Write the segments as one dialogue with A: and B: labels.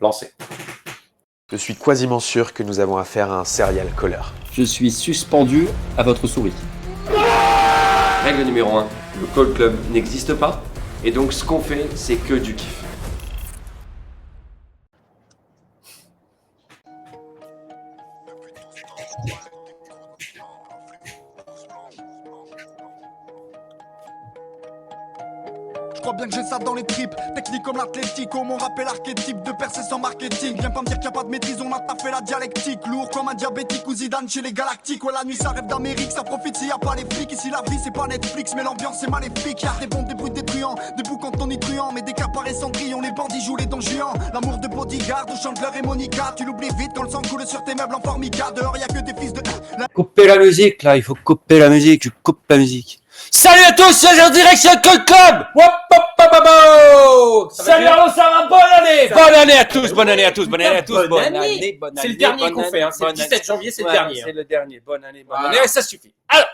A: Lancé.
B: Je suis quasiment sûr que nous avons affaire à un serial killer.
C: Je suis suspendu à votre souris.
A: Règle numéro 1, le Call Club n'existe pas. Et donc ce qu'on fait, c'est que du kiff.
D: Je crois bien que j'ai ça dans les tripes. Technique comme l'athlético, mon rappel archétype de percer sans marketing. Viens pas me dire qu'il n'y a pas de maîtrise, on a taffé la dialectique. Lourd comme un diabétique ou Zidane chez les galactiques. Ouais, la nuit ça rêve d'Amérique, ça profite s'il y a pas les flics. Ici la vie c'est pas Netflix, mais l'ambiance c'est maléfique. Y'a des bombes, des bruits, des truands, des bouts quand on est truand. Mais des cas paraissent Cendrillon, les bandits jouent les dons géants. L'amour de bodyguard ou Chandler et Monica. Tu l'oublies vite quand le sang coule sur tes meubles en formica. Dehors y'a que des fils de...
C: Coupez la musique, là, il faut couper la musique, je coupe la musique. Salut à tous, c'est en direction Call Club. Salut Arnaud, ça va, bonne année. Bonne année à tous, bonne année à tous, bonne année à tous, bonne année.
E: C'est le dernier qu'on fait, hein. C'est le 17 janvier, c'est le dernier.
C: C'est le dernier, bonne année, bonne année, ça suffit. Alors,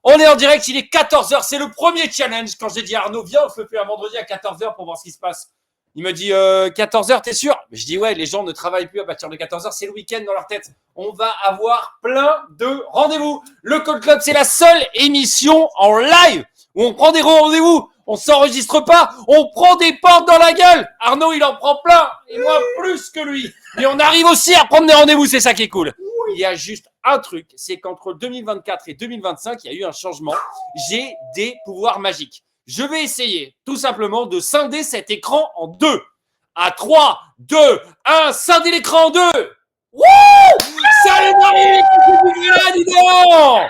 C: on est en direct, il est 14h, c'est le premier challenge. Quand j'ai dit à Arnaud, viens, on se le fait un vendredi à 14h pour voir ce qui se passe. Il me dit 14h, t'es sûr? Je dis ouais, les gens ne travaillent plus à partir de 14h, c'est le week-end dans leur tête. On va avoir plein de rendez-vous. Le Call Club, c'est la seule émission en live où on prend des rendez-vous. On s'enregistre pas, on prend des portes dans la gueule. Arnaud, il en prend plein, et moi plus que lui. Et on arrive aussi à prendre des rendez-vous, c'est ça qui est cool. Il y a juste un truc, c'est qu'entre 2024 et 2025, il y a eu un changement. J'ai des pouvoirs magiques. Je vais essayer tout simplement de scinder cet écran en deux. À 3, 2, 1, scinder l'écran en deux. Wouh! Salut Marie! Dis donc!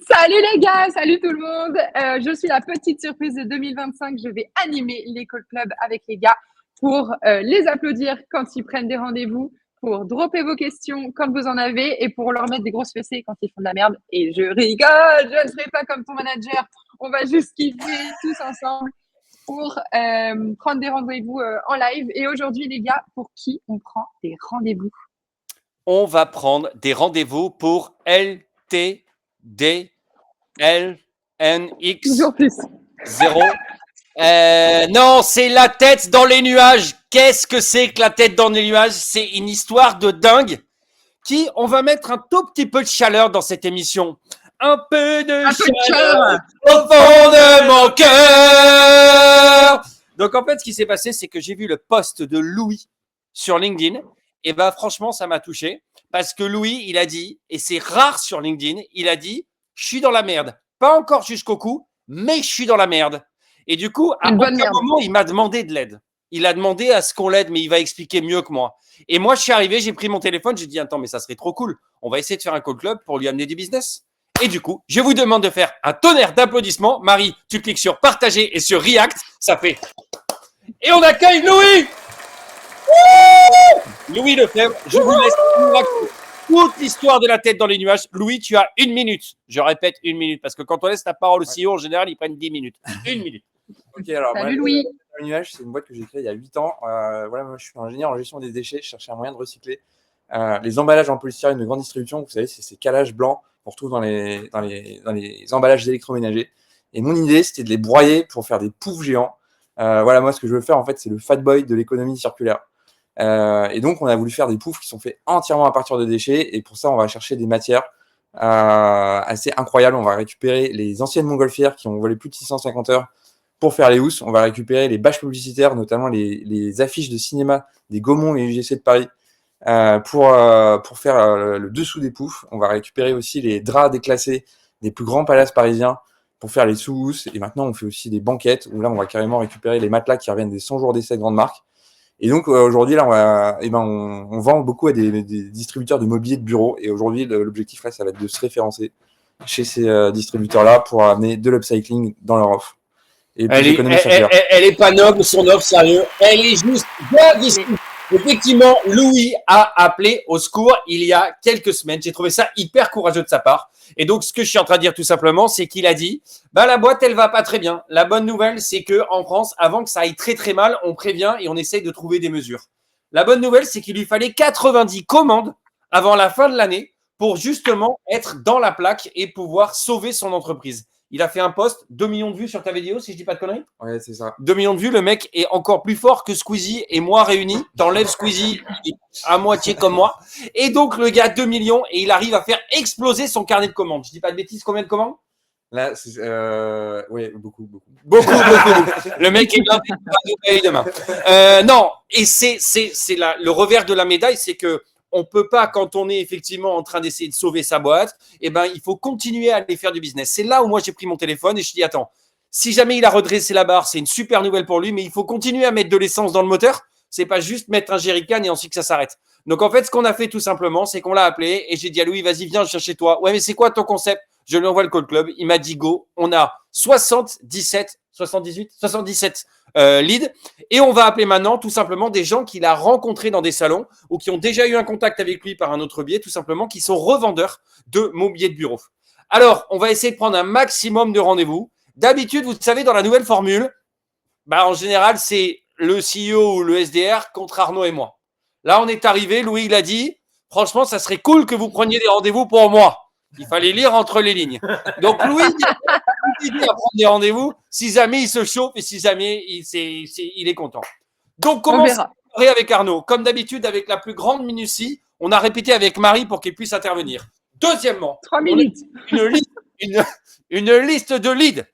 F: Salut les gars, salut tout le monde. Je suis la petite surprise de 2025. Je vais animer les Call Club avec les gars pour les applaudir quand ils prennent des rendez-vous, pour dropper vos questions quand vous en avez et pour leur mettre des grosses fessées quand ils font de la merde. Et je rigole, je ne serai pas comme ton manager. On va juste kiffer tous ensemble pour prendre des rendez-vous en live. Et aujourd'hui, les gars, pour qui on prend des rendez-vous?
C: On va prendre des rendez-vous pour LTDLNX
F: Toujours plus.
C: 0. Non, c'est la tête dans les nuages. Qu'est-ce que c'est que la tête dans les nuages? C'est une histoire de dingue on va mettre un tout petit peu de chaleur dans cette émission. Un peu de chaleur au fond de mon cœur. Donc en fait, ce qui s'est passé, c'est que j'ai vu le post de Louis sur LinkedIn. Et ben franchement, ça m'a touché parce que Louis, il a dit, et c'est rare sur LinkedIn, il a dit, je suis dans la merde. Pas encore jusqu'au cou, mais je suis dans la merde. Et du coup, à un moment, il m'a demandé de l'aide. Il a demandé à ce qu'on l'aide, mais il va expliquer mieux que moi. Et moi, je suis arrivé, j'ai pris mon téléphone, j'ai dit, attends, mais ça serait trop cool. On va essayer de faire un call club pour lui amener du business. Et du coup, je vous demande de faire un tonnerre d'applaudissements. Marie, tu cliques sur partager et sur react. Ça fait. Et on accueille Louis. Louis Lefebvre, je vous laisse nous raconter toute l'histoire de la tête dans les nuages. Louis, tu as 1 minute. Je répète 1 minute, parce que quand on laisse la parole au CEO, en général, ils prennent 10 minutes. 1 minute.
E: Ok, alors,
F: Salut Louis.
E: Les nuages, c'est une boîte que j'ai créée il y a 8 ans. Voilà, moi, je suis ingénieur en gestion des déchets. Je cherchais un moyen de recycler les emballages en polystyrène de grande distribution. Vous savez, c'est ces calages blancs qu'on retrouve dans les emballages électroménagers. Et mon idée, c'était de les broyer pour faire des poufs géants. Voilà, moi, ce que je veux faire, en fait, c'est le fat boy de l'économie circulaire. Et donc, on a voulu faire des poufs qui sont faits entièrement à partir de déchets. Et pour ça, on va chercher des matières assez incroyables. On va récupérer les anciennes montgolfières qui ont volé plus de 650 heures pour faire les housses. On va récupérer les bâches publicitaires, notamment les affiches de cinéma des Gaumont et UGC de Paris pour faire le dessous des poufs. On va récupérer aussi les draps déclassés des plus grands palaces parisiens pour faire les sous-housses. Et maintenant, on fait aussi des banquettes où là, on va carrément récupérer les matelas qui reviennent des 100 jours d'essai de grandes marques. Et donc, aujourd'hui, là, on vend beaucoup à des distributeurs de mobilier de bureau. Et aujourd'hui, l'objectif, là, ça va être de se référencer chez ces distributeurs-là pour amener de l'upcycling dans leur offre. Et
C: elle est pas noble, son offre, sérieux. Elle est juste dingue. Effectivement, Louis a appelé au secours il y a quelques semaines. J'ai trouvé ça hyper courageux de sa part. Et donc, ce que je suis en train de dire tout simplement, c'est qu'il a dit, la boîte, elle va pas très bien. La bonne nouvelle, c'est que en France, avant que ça aille très très mal, on prévient et on essaye de trouver des mesures. La bonne nouvelle, c'est qu'il lui fallait 90 commandes avant la fin de l'année pour justement être dans la plaque et pouvoir sauver son entreprise. Il a fait un post, 2 millions de vues sur ta vidéo, si je dis pas de conneries.
E: Ouais, c'est ça.
C: 2 millions de vues, le mec est encore plus fort que Squeezie et moi réunis. T'enlèves Squeezie à moitié comme moi. Et donc, le gars, 2 millions, et il arrive à faire exploser son carnet de commandes. Je dis pas de bêtises, combien de commandes?
E: Là, ouais, beaucoup.
C: Beaucoup. Le mec est blindé de paye demain. Non, et c'est le revers de la médaille, c'est que on peut pas, quand on est effectivement en train d'essayer de sauver sa boîte, eh ben, il faut continuer à aller faire du business. C'est là où moi j'ai pris mon téléphone et je dis attends, si jamais il a redressé la barre, c'est une super nouvelle pour lui, mais il faut continuer à mettre de l'essence dans le moteur. C'est pas juste mettre un jerrycan et ensuite que ça s'arrête. Donc en fait, ce qu'on a fait tout simplement, c'est qu'on l'a appelé et j'ai dit à Louis, vas-y, viens, je viens chez toi. Ouais, mais c'est quoi ton concept? Je lui envoie le call club. Il m'a dit go. On a 77 leads et on va appeler maintenant tout simplement des gens qu'il a rencontrés dans des salons ou qui ont déjà eu un contact avec lui par un autre biais, tout simplement, qui sont revendeurs de mobilier de bureau. Alors, on va essayer de prendre un maximum de rendez-vous. D'habitude, vous savez, dans la nouvelle formule, en général, c'est le CEO ou le SDR contre Arnaud et moi. Là, on est arrivé, Louis, il a dit, franchement, ça serait cool que vous preniez des rendez-vous pour moi. Il fallait lire entre les lignes. Donc, Louis dit à prendre des rendez-vous si jamais il se chauffe et si jamais il est content. Donc, comment on verra avec Arnaud? Comme d'habitude, avec la plus grande minutie, on a répété avec Marie pour qu'il puisse intervenir. Deuxièmement,
F: 3 minutes.
C: Une liste de leads.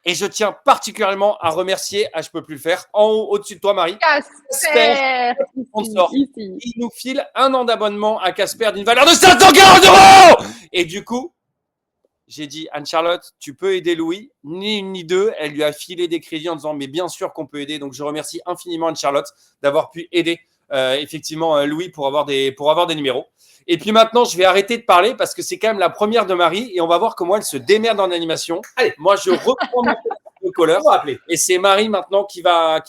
C: Et je tiens particulièrement à remercier, je peux plus le faire, en haut, au-dessus de toi, Marie.
F: Casper,
C: il nous file 1 an d'abonnement à Casper d'une valeur de 540 €. Et du coup, j'ai dit, Anne-Charlotte, tu peux aider Louis, ni une ni deux. Elle lui a filé des crédits en disant, mais bien sûr qu'on peut aider. Donc, je remercie infiniment Anne-Charlotte d'avoir pu aider effectivement Louis pour avoir des numéros. Et puis maintenant, je vais arrêter de parler parce que c'est quand même la première de Marie et on va voir comment elle se démerde en animation. Allez, moi, je reprends mon caller et c'est Marie maintenant qui va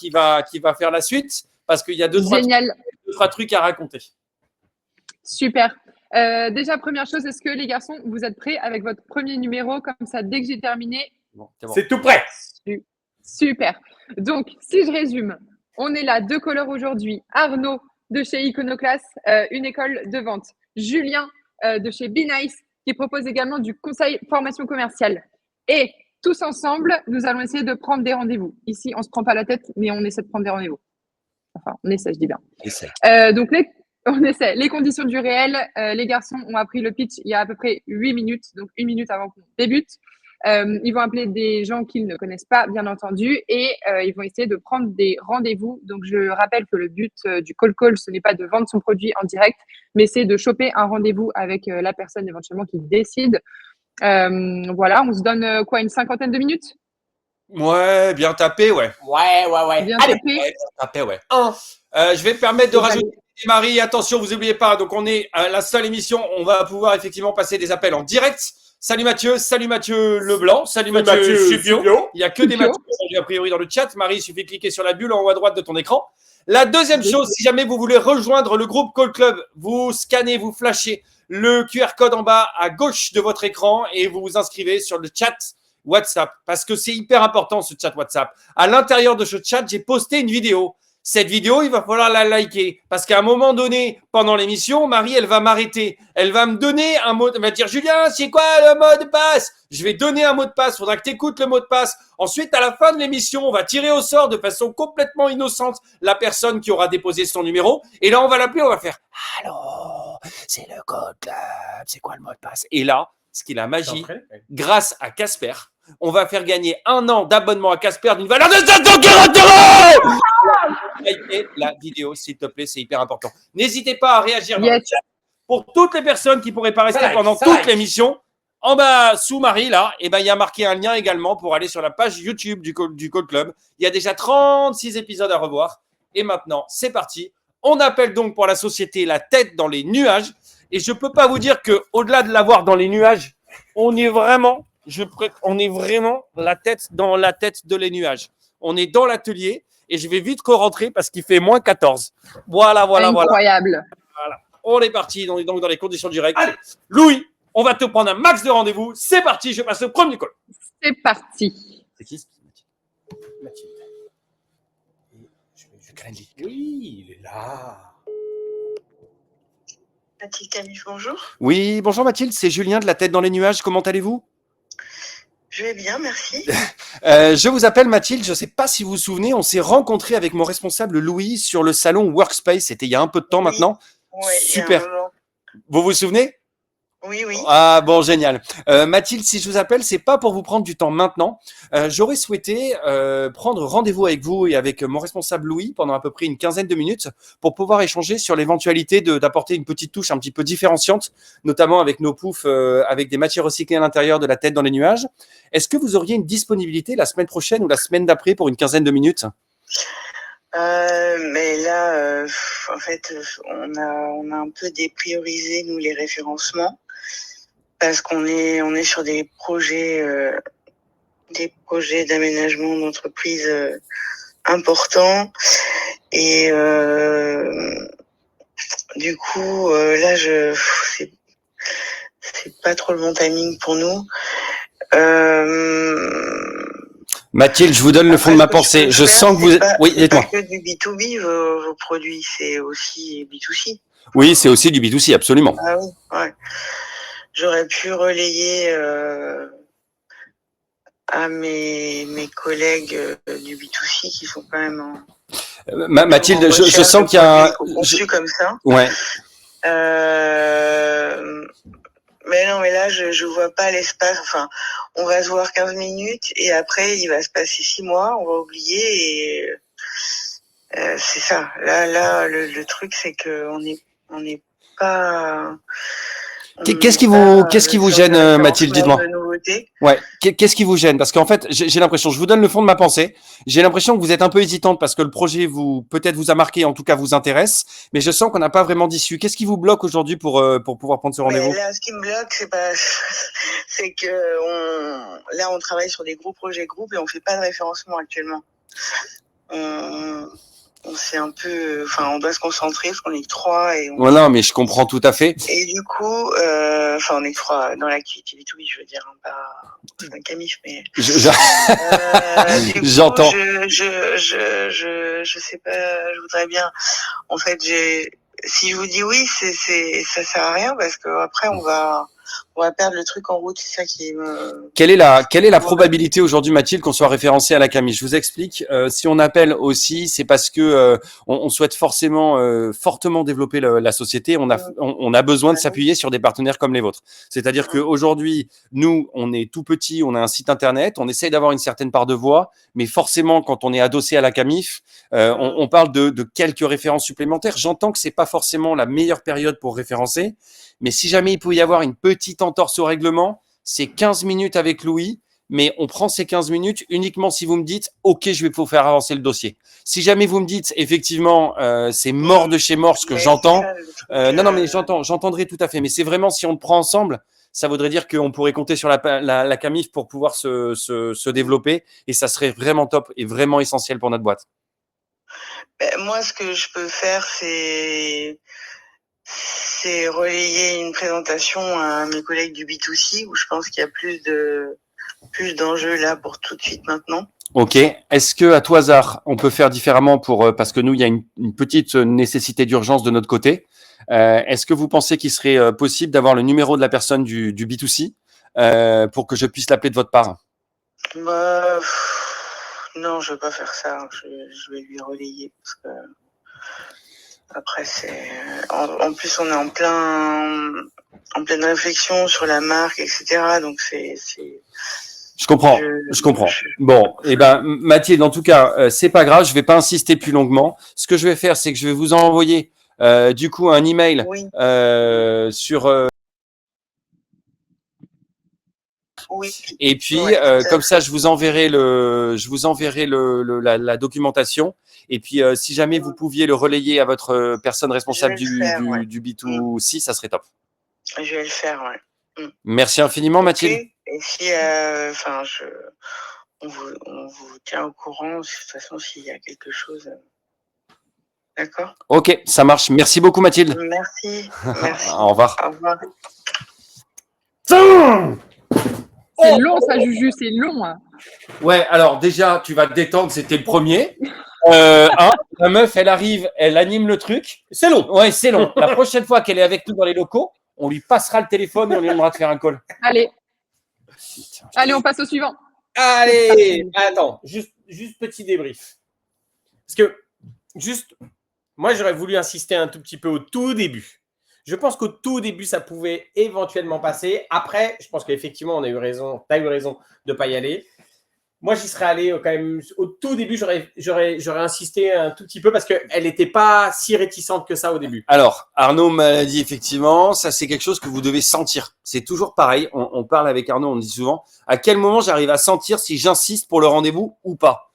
C: faire la suite parce qu'il y a deux, trois trucs à raconter.
F: Super. Déjà, première chose, est-ce que les garçons, vous êtes prêts avec votre premier numéro? Comme ça, dès que j'ai terminé,
C: c'est tout prêt.
F: Super. Donc, si je résume, on est là, 2 callers aujourd'hui. Arnaud de chez Iconoclast, une école de vente. Julien de chez Be Nice, qui propose également du conseil formation commerciale. Et tous ensemble, nous allons essayer de prendre des rendez-vous. Ici, on ne se prend pas la tête, mais on essaie de prendre des rendez-vous. Enfin, on essaie, je dis bien. Donc, on essaie. Les conditions du réel, les garçons ont appris le pitch il y a à peu près 8 minutes, donc 1 minute avant qu'on débute. Ils vont appeler des gens qu'ils ne connaissent pas, bien entendu, et ils vont essayer de prendre des rendez-vous. Donc, je rappelle que le but du call, ce n'est pas de vendre son produit en direct, mais c'est de choper un rendez-vous avec la personne éventuellement qui décide. Voilà, on se donne une 50aine de minutes?
C: Ouais, bien tapé, ouais.
F: Ouais. Bien tapé.
C: Ouais, tapé, ouais. Je vais me permettre de rajouter, Marie, attention, vous n'oubliez pas, donc on est à la seule émission, on va pouvoir effectivement passer des appels en direct. Salut Mathieu Leblanc, salut Mathieu Subio. Il n'y a que des Mathieu a priori dans le chat. Marie, il suffit de cliquer sur la bulle en haut à droite de ton écran. La deuxième chose, si jamais vous voulez rejoindre le groupe Call Club, vous scannez, vous flashez le QR code en bas à gauche de votre écran et vous vous inscrivez sur le chat WhatsApp parce que c'est hyper important ce chat WhatsApp. À l'intérieur de ce chat, j'ai posté une vidéo. Cette vidéo, il va falloir la liker parce qu'à un moment donné, pendant l'émission, Marie, elle va m'arrêter. Elle va me donner un mot. Elle va dire, Julien, c'est quoi le mot de passe? Je vais donner un mot de passe. Il faudra que tu écoutes le mot de passe. Ensuite, à la fin de l'émission, on va tirer au sort de façon complètement innocente la personne qui aura déposé son numéro. Et là, on va l'appeler, on va faire, allô, c'est le code club. C'est quoi le mot de passe? Et là, ce qui est la magie, grâce à Casper, on va faire gagner 1 an d'abonnement à Casper d'une valeur de 540 €. Likez la vidéo, s'il te plaît, c'est hyper important. N'hésitez pas à réagir dans le chat. Pour toutes les personnes qui ne pourraient pas rester pendant toute l'émission, en bas, sous Marie, là, il y a marqué un lien également pour aller sur la page YouTube du Call Club. Il y a déjà 36 épisodes à revoir. Et maintenant, c'est parti. On appelle donc pour la société la tête dans les nuages. Et je ne peux pas vous dire qu'au-delà de l'avoir dans les nuages, on est vraiment la tête dans la tête de les nuages. On est dans l'atelier et je vais vite rentrer parce qu'il fait moins 14. Voilà.
F: Incroyable.
C: Voilà. On est parti donc dans les conditions directes. Allez, Louis, on va te prendre un max de rendez-vous. C'est parti, je passe au premier call.
F: C'est parti.
C: C'est qui Mathilde. Je crains lui.
G: Oui, il est là.
H: Mathilde Camus, bonjour.
C: Oui, bonjour Mathilde, c'est Julien de la tête dans les nuages. Comment allez-vous?
H: Je vais bien, merci.
C: Je vous appelle Mathilde, je ne sais pas si vous vous souvenez, on s'est rencontrés avec mon responsable Louis sur le salon Workspace, c'était il y a un peu de temps maintenant.
H: Ouais,
C: Super. Vous vous souvenez?
H: Oui, oui.
C: Ah bon, génial. Mathilde, si je vous appelle, c'est pas pour vous prendre du temps maintenant. J'aurais souhaité prendre rendez-vous avec vous et avec mon responsable Louis pendant à peu près une quinzaine de minutes pour pouvoir échanger sur l'éventualité d'apporter une petite touche un petit peu différenciante, notamment avec nos poufs avec des matières recyclées à l'intérieur de la tête dans les nuages. Est-ce que vous auriez une disponibilité la semaine prochaine ou la semaine d'après pour une quinzaine de minutes?
H: Mais là, en fait, on a un peu dépriorisé, nous, les référencements. Parce qu'on est sur des projets d'aménagement d'entreprise importants et du coup là c'est pas trop le bon timing pour nous.
C: Mathilde, je vous donne le fond de ma pensée. Je sens que vous êtes... Oui, dites-moi.
H: C'est pas que du B2B vos produits, c'est aussi B2C.
C: Oui, c'est aussi du B2C, absolument.
H: Ah oui, ouais. J'aurais pu relayer à mes collègues du B2C qui sont quand même
C: Mathilde, je sens qu'il y a un...
H: conçu comme ça.
C: Ouais.
H: Mais non, mais là, je vois pas l'espace. Enfin, on va se voir 15 minutes et après, il va se passer 6 mois, on va oublier et c'est ça. Là, le truc, c'est que on n'est pas...
C: Qu'est-ce qui vous gêne, Mathilde, dites-moi. Ouais, qu'est-ce qui vous gêne? Parce qu'en fait, j'ai l'impression, je vous donne le fond de ma pensée, j'ai l'impression que vous êtes un peu hésitante parce que le projet peut-être vous a marqué, en tout cas vous intéresse, mais je sens qu'on n'a pas vraiment d'issue. Qu'est-ce qui vous bloque aujourd'hui pour pouvoir prendre ce rendez-vous?
H: Là, ce qui me bloque, c'est que là, on travaille sur des gros projets groupes et on fait pas de référencement actuellement. On s'est un peu, on doit se concentrer parce qu'on est que 3 et
C: non, mais je comprends tout à fait.
H: Et du coup, on est que 3 dans l'activité B2B, je veux dire, hein, pas un camif, mais.
C: J'entends.
H: Je sais pas, je voudrais bien. En fait, si je vous dis oui, ça sert à rien parce que après on va perdre le truc en route, c'est ça qui me...
C: Quelle est la probabilité aujourd'hui, Mathilde, qu'on soit référencé à la CAMI? Je vous explique. Si on appelle aussi, c'est parce que on souhaite fortement développer la société. On a besoin de s'appuyer sur des partenaires comme les vôtres. C'est-à-dire qu'aujourd'hui, nous, on est tout petit, on a un site internet, on essaye d'avoir une certaine part de voix, mais forcément, quand on est adossé à la CAMIF, on parle de quelques références supplémentaires. J'entends que c'est pas forcément la meilleure période pour référencer, mais si jamais il peut y avoir une petite entorse au règlement, c'est 15 minutes avec Louis, mais on prend ces 15 minutes uniquement si vous me dites « Ok, je vais vous faire avancer le dossier ». Si jamais vous me dites « Effectivement, c'est mort de chez mort ce que j'entends », non, mais j'entendrai tout à fait. Mais c'est vraiment si on le prend ensemble, ça voudrait dire qu'on pourrait compter sur la CAMIF pour pouvoir se développer et ça serait vraiment top et vraiment essentiel pour notre boîte.
H: Moi, ce que je peux faire, c'est relayer une présentation à mes collègues du B2C où je pense qu'il y a plus d'enjeux là pour tout de suite maintenant.
C: Ok. Est-ce que à tout hasard, on peut faire différemment parce que nous, il y a une petite nécessité d'urgence de notre côté. Est-ce que vous pensez qu'il serait possible d'avoir le numéro de la personne du B2C pour que je puisse l'appeler de votre part?
H: Non, je veux pas faire ça. Je vais lui relayer parce que après c'est en plus on est en pleine réflexion sur la marque, etc. Donc c'est.
C: Je comprends. Bon, Mathilde, en tout cas, c'est pas grave. Je vais pas insister plus longuement. Ce que je vais faire, c'est que je vais vous envoyer du coup un email sur.
H: Oui.
C: Et puis comme ça, je vous enverrai la documentation. Et puis si jamais vous pouviez le relayer à votre personne responsable du B2C, ça serait top.
H: Je vais le faire, ouais.
C: Merci infiniment, Mathilde.
H: Et si, on vous tient au courant. De toute façon, s'il y a quelque chose. D'accord.
C: Ok, ça marche. Merci beaucoup, Mathilde.
H: Merci.
C: Au revoir.
H: Au revoir.
F: C'est long, ça, Juju, c'est long. Hein.
C: Ouais, alors déjà, tu vas te détendre, c'était le premier. La meuf, elle arrive, elle anime le truc. C'est long. Ouais, c'est long. La prochaine fois qu'elle est avec nous dans les locaux, on lui passera le téléphone et on lui demandera de faire un call.
F: Allez. Allez, on passe au suivant.
C: Allez, attends, juste petit débrief. Parce que, moi, j'aurais voulu insister un tout petit peu au tout début. Je pense qu'au tout début, ça pouvait éventuellement passer. Après, je pense qu'effectivement, tu as eu raison de ne pas y aller. Moi, j'y serais allé quand même au tout début. J'aurais insisté un tout petit peu parce qu'elle n'était pas si réticente que ça au début.
A: Alors, Arnaud m'a dit effectivement, ça c'est quelque chose que vous devez sentir. C'est toujours pareil. On parle avec Arnaud, on dit souvent à quel moment j'arrive à sentir si j'insiste pour le rendez-vous ou pas.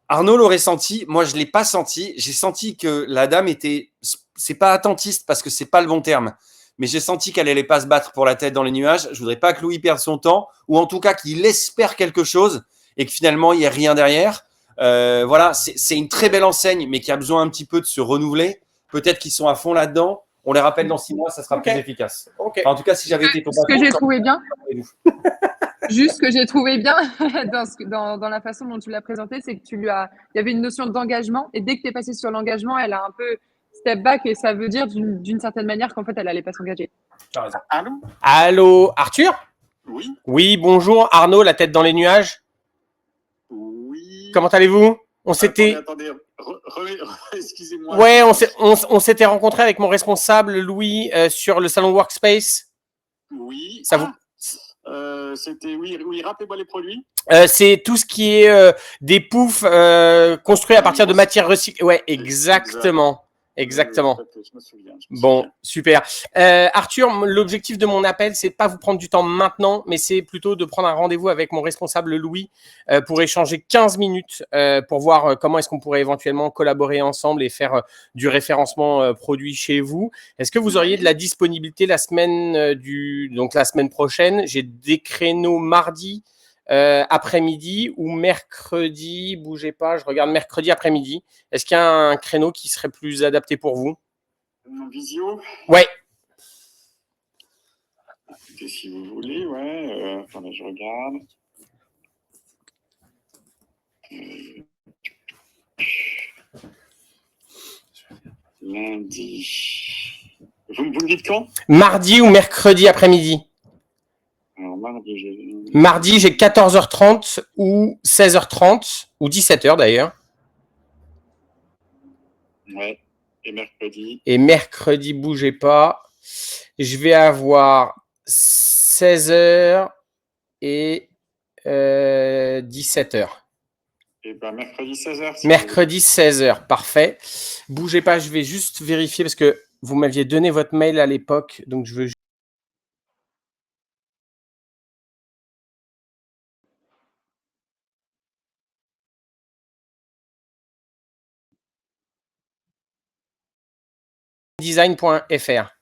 A: Arnaud l'aurait senti, moi je l'ai pas senti. J'ai senti que la dame était, c'est pas attentiste parce que c'est pas le bon terme, mais j'ai senti qu'elle allait pas se battre pour la tête dans les nuages. Je voudrais pas que Louis perde son temps, ou en tout cas qu'il espère quelque chose et que finalement il y ait rien derrière. Voilà, c'est une très belle enseigne, mais qui a besoin un petit peu de se renouveler. Peut-être qu'ils sont à fond là-dedans. On les rappelle dans 6 mois, ça sera plus efficace.
C: Ok.
A: Enfin, en tout cas, si j'avais été ton
F: Ce que j'ai trouvé bien,
A: rappelez-nous.
F: juste ce que j'ai trouvé bien dans la façon dont tu l'as présenté, c'est que il y avait une notion d'engagement, et dès que tu es passé sur l'engagement, elle a un peu step back, et ça veut dire d'une certaine manière qu'en fait, elle allait pas s'engager.
A: Tu as raison.
C: Allô, Arthur?
I: Oui.
C: Oui, bonjour, Arnaud, la tête dans les nuages.
I: Oui.
C: Comment allez-vous? On s'était.
I: Attendez. Excusez-moi.
C: Ouais, on s'était rencontré avec mon responsable Louis sur le salon Workspace.
I: Oui.
C: Ça vous...
I: C'était oui. Rappelez-moi les produits.
C: C'est tout ce qui est des poufs construits à partir de matières recyclées. Ouais, exactement. Exactement.
I: Je me souviens.
C: Bon, super. Arthur, l'objectif de mon appel, c'est pas vous prendre du temps maintenant, mais c'est plutôt de prendre un rendez-vous avec mon responsable Louis pour échanger 15 minutes pour voir comment est-ce qu'on pourrait éventuellement collaborer ensemble et faire du référencement produit chez vous. Est-ce que vous auriez de la disponibilité la semaine donc la semaine prochaine? J'ai des créneaux mardi après-midi ou mercredi, bougez pas, je regarde mercredi après-midi. Est-ce qu'il y a un créneau qui serait plus adapté pour vous?
I: En visio.
C: Ouais.
I: Écoutez, si vous voulez, ouais. Attendez, je regarde. Lundi. Vous me dites quand?
C: Mardi ou mercredi après-midi?
I: Alors,
C: Mardi, j'ai 14h30 ou 16h30 ou 17h d'ailleurs.
I: Ouais. Et mercredi?
C: Et mercredi, bougez pas. Je vais avoir 16h et 17h.
I: Et ben mercredi 16h.
C: Mercredi 16h, parfait. Bougez pas, je vais juste vérifier parce que vous m'aviez donné votre mail à l'époque, donc je veux design.fr.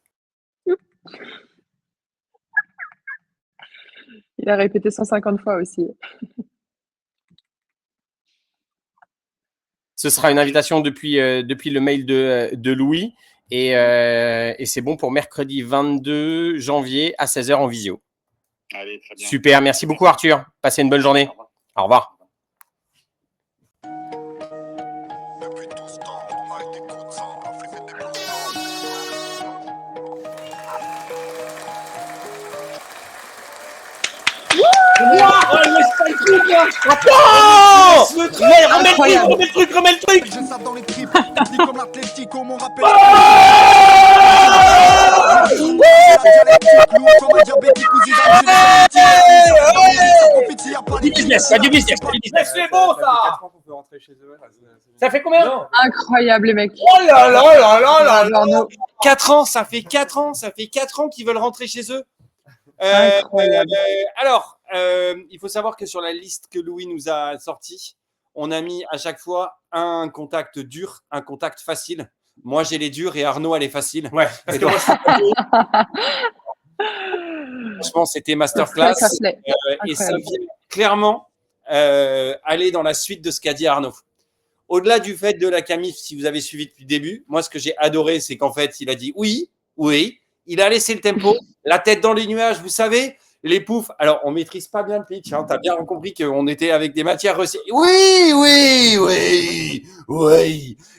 F: Il a répété 150 fois aussi.
C: Ce sera une invitation depuis le mail de Louis et c'est bon pour mercredi 22 janvier à 16h en visio.
I: Allez, très bien.
C: Super, merci beaucoup Arthur. Passez une bonne journée. Au revoir.
F: Incroyable.
C: Remets le truc.
D: Je sape dans les tripes, technique comme l'Atlético, mon rappel. Lourd comme un diabétique ou Zidane,
C: Du business, c'est bon ça. Ça fait combien?
F: Incroyable, les mecs.
C: Oh là là là là là là.
F: Arnaud.
A: 4 ans, ça fait 4 ans qu'ils veulent rentrer chez eux.
F: Incroyable.
A: Alors, il faut savoir que sur la liste que Louis nous a sortie, on a mis à chaque fois un contact dur, un contact facile. Moi, j'ai les durs et Arnaud a les faciles.
C: Ouais.
A: Et donc, franchement, c'était masterclass.
F: Ça se plaît.
A: Et ça vient clairement aller dans la suite de ce qu'a dit Arnaud. Au-delà du fait de la Camif, si vous avez suivi depuis le début, moi, ce que j'ai adoré, c'est qu'en fait, il a dit oui. Il a laissé le tempo, la tête dans les nuages, vous savez, les poufs. Alors, on ne maîtrise pas bien le pitch. Hein, tu as bien compris qu'on était avec des matières recyclées. Oui.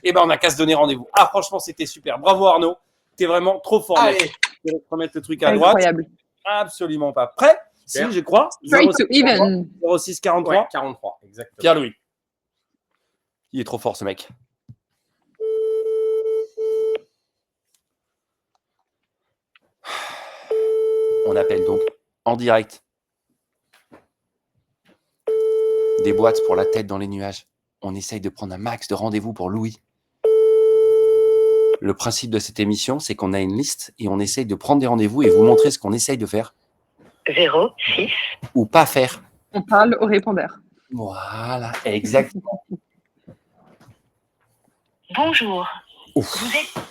A: Et ben, on n'a qu'à se donner rendez-vous. Ah, franchement, c'était super. Bravo, Arnaud. Tu es vraiment trop fort.
C: Allez.
A: Je vais remettre le truc à droite.
F: Incroyable.
A: Absolument pas. Prêt? Si, je crois.
F: Straight to even.
A: 06 43.
C: Ouais, 43, exactement.
A: Pierre-Louis. Il est trop fort, ce mec. On appelle donc en direct des boîtes pour la tête dans les nuages. On essaye de prendre un max de rendez-vous pour Louis. Le principe de cette émission, c'est qu'on a une liste et on essaye de prendre des rendez-vous et vous montrer ce qu'on essaye de faire.
H: 06.
A: Ou pas faire.
F: On parle au répondeur.
A: Voilà, exactement.
H: Bonjour.
A: Ouf.
H: Vous êtes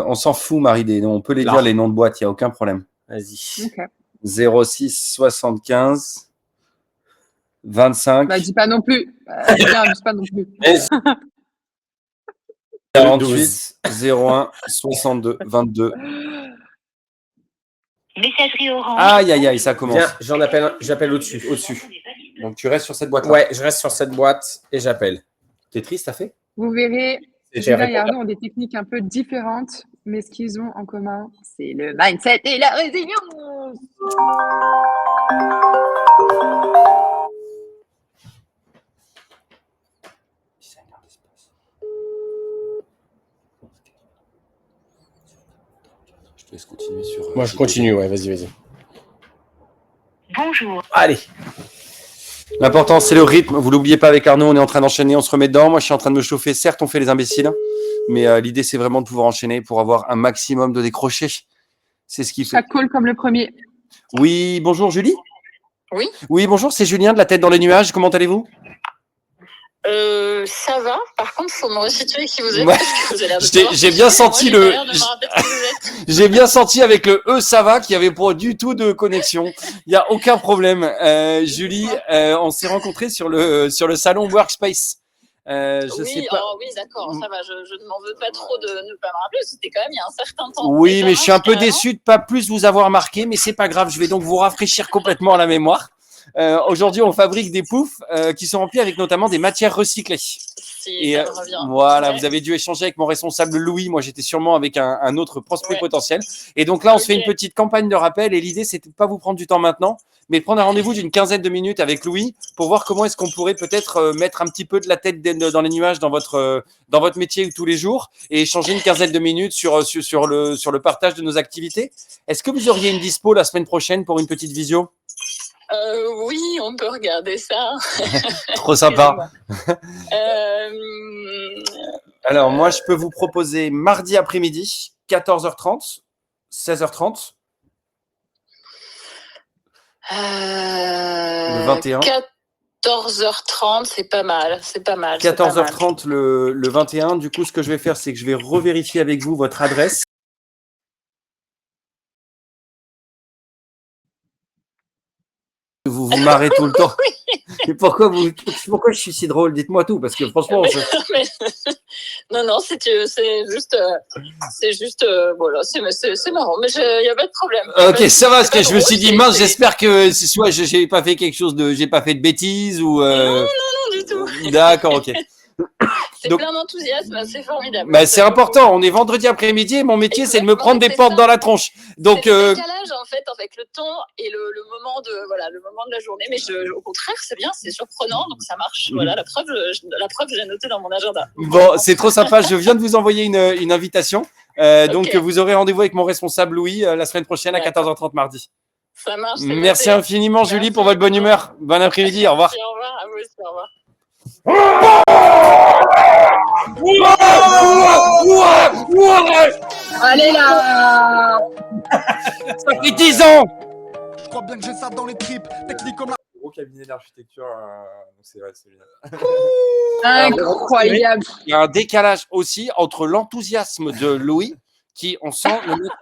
A: On s'en fout, Marie-Dé. On peut les
C: Là.
A: dire, les noms de boîtes, il n'y a aucun problème.
C: Vas-y.
F: Ok.
A: 06 75 25
F: Bah, dis pas non plus. Bien, dis pas non plus.
A: 48 01 62 22.
H: messagerie orange.
A: Aïe, aïe, aïe, ça commence.
C: Viens, j'appelle au-dessus.
A: Au-dessus. Donc tu restes sur cette boîte-là.
C: Ouais, je reste sur cette boîte et j'appelle.
A: T'es triste, t'as fait?
F: Vous verrez,
C: Et
F: Julien et
C: répondeur.
F: Arnaud ont des techniques un peu différentes, mais ce qu'ils ont en commun, c'est le mindset et la résilience.
A: Je te laisse continuer sur.
C: Moi, je continue, ouais, vas-y.
H: Bonjour.
C: Allez.
A: L'important, c'est le rythme. Vous l'oubliez pas avec Arnaud, on est en train d'enchaîner, on se remet dedans. Moi, je suis en train de me chauffer. Certes, on fait les imbéciles, mais l'idée, c'est vraiment de pouvoir enchaîner pour avoir un maximum de décrochés. C'est ce qui fait.
F: Ça colle comme le premier.
A: Oui, bonjour Julie.
H: Oui.
A: Oui, bonjour, c'est Julien de la tête dans les nuages. Comment allez-vous?
H: Ça va. Par contre, faut me resituer qui vous êtes.
A: Ouais.
H: Parce que vous avez l'air de
A: J'ai-
H: savoir
A: j'ai
H: qui
A: bien
H: je suis.
A: senti
H: Moi, j'ai
A: le-
H: pas l'air de me rappeler qui vous êtes.
A: J'ai bien senti avec le E, ça va, qu'il n'y avait pas du tout de connexion. Il n'y a aucun problème. Julie, on s'est rencontrés sur le salon Workspace. Je
H: Oui,
A: sais pas.
H: oh, oui, d'accord, ça va. Je ne m'en veux pas trop de ne pas me rappeler. C'était quand même il y a un certain temps.
A: Oui,
H: déjà,
A: mais je suis un peu
H: carrément.
A: déçu de pas plus vous avoir marqué, mais c'est pas grave. Je vais donc vous rafraîchir complètement la mémoire. Aujourd'hui, on fabrique des poufs qui sont remplis avec notamment des matières recyclées.
H: Si,
A: Et
H: ça me revient.
A: voilà,
H: Ouais.
A: vous avez dû échanger avec mon responsable Louis. Moi, j'étais sûrement avec un autre prospect
H: Ouais.
A: potentiel. Et donc là, on se fait
H: Ok.
A: une petite campagne de rappel. Et l'idée, c'est de pas vous prendre du temps maintenant, mais de prendre un rendez-vous d'une quinzaine de minutes avec Louis pour voir comment est-ce qu'on pourrait peut-être mettre un petit peu de la tête dans les nuages dans votre métier tous les jours et échanger une quinzaine de minutes sur le partage de nos activités. Est-ce que vous auriez une dispo la semaine prochaine pour une petite visio?
H: Oui, on peut regarder ça.
A: Trop sympa.
H: Euh,
A: Alors, moi, je peux vous proposer mardi après-midi, 14h30, 16h30, le 21.
H: 14h30, c'est pas mal. C'est pas mal. c'est pas mal.
A: 14h30 le 21. Du coup, ce que je vais faire, c'est que je vais revérifier avec vous votre adresse. Vous vous marrez tout le temps. Et pourquoi je suis si drôle? Dites-moi tout, parce que franchement,
H: Non, c'est juste, voilà, c'est marrant, mais il n'y a pas de problème.
A: ok, ça va, parce que je me suis dit, mince,
H: c'est-
A: j'espère que soit j'ai pas fait quelque chose j'ai pas fait de bêtises ou.
H: Non, du tout.
A: D'accord, ok.
H: C'est
A: Donc-
H: plein d'enthousiasme, c'est formidable.
A: Bah, c'est important. On est vendredi après-midi et mon métier, c'est de me
H: Exactement,
A: prendre des
H: c'est
A: portes
H: ça.
A: dans la tronche. Donc,
H: C'est le décalage en fait avec le temps et le moment de la journée, mais au contraire c'est bien, c'est surprenant, donc ça marche. Voilà, la preuve j'ai noté dans mon agenda.
A: bon, c'est trop sympa. Je viens de vous envoyer une invitation. Donc,
H: Ok.
A: vous aurez rendez-vous avec mon responsable Louis la semaine prochaine à
H: D'accord.
A: 14h30 mardi.
H: Ça marche. c'est
A: Merci
H: noté.
A: infiniment, Julie,
H: Merci
A: pour votre bonne
H: beaucoup.
A: humeur. Bon après-midi. Au revoir.
H: Merci, au revoir, à vous aussi, au revoir.
F: Allez là.
A: Ça fait 10 ans.
D: Je crois bien que j'ai ça dans les tripes. Technique comme la
E: Gros cabinet d'architecture, donc c'est vrai, c'est bien.
F: Incroyable.
A: Il y a un décalage aussi entre l'enthousiasme de Louis, qui on sent.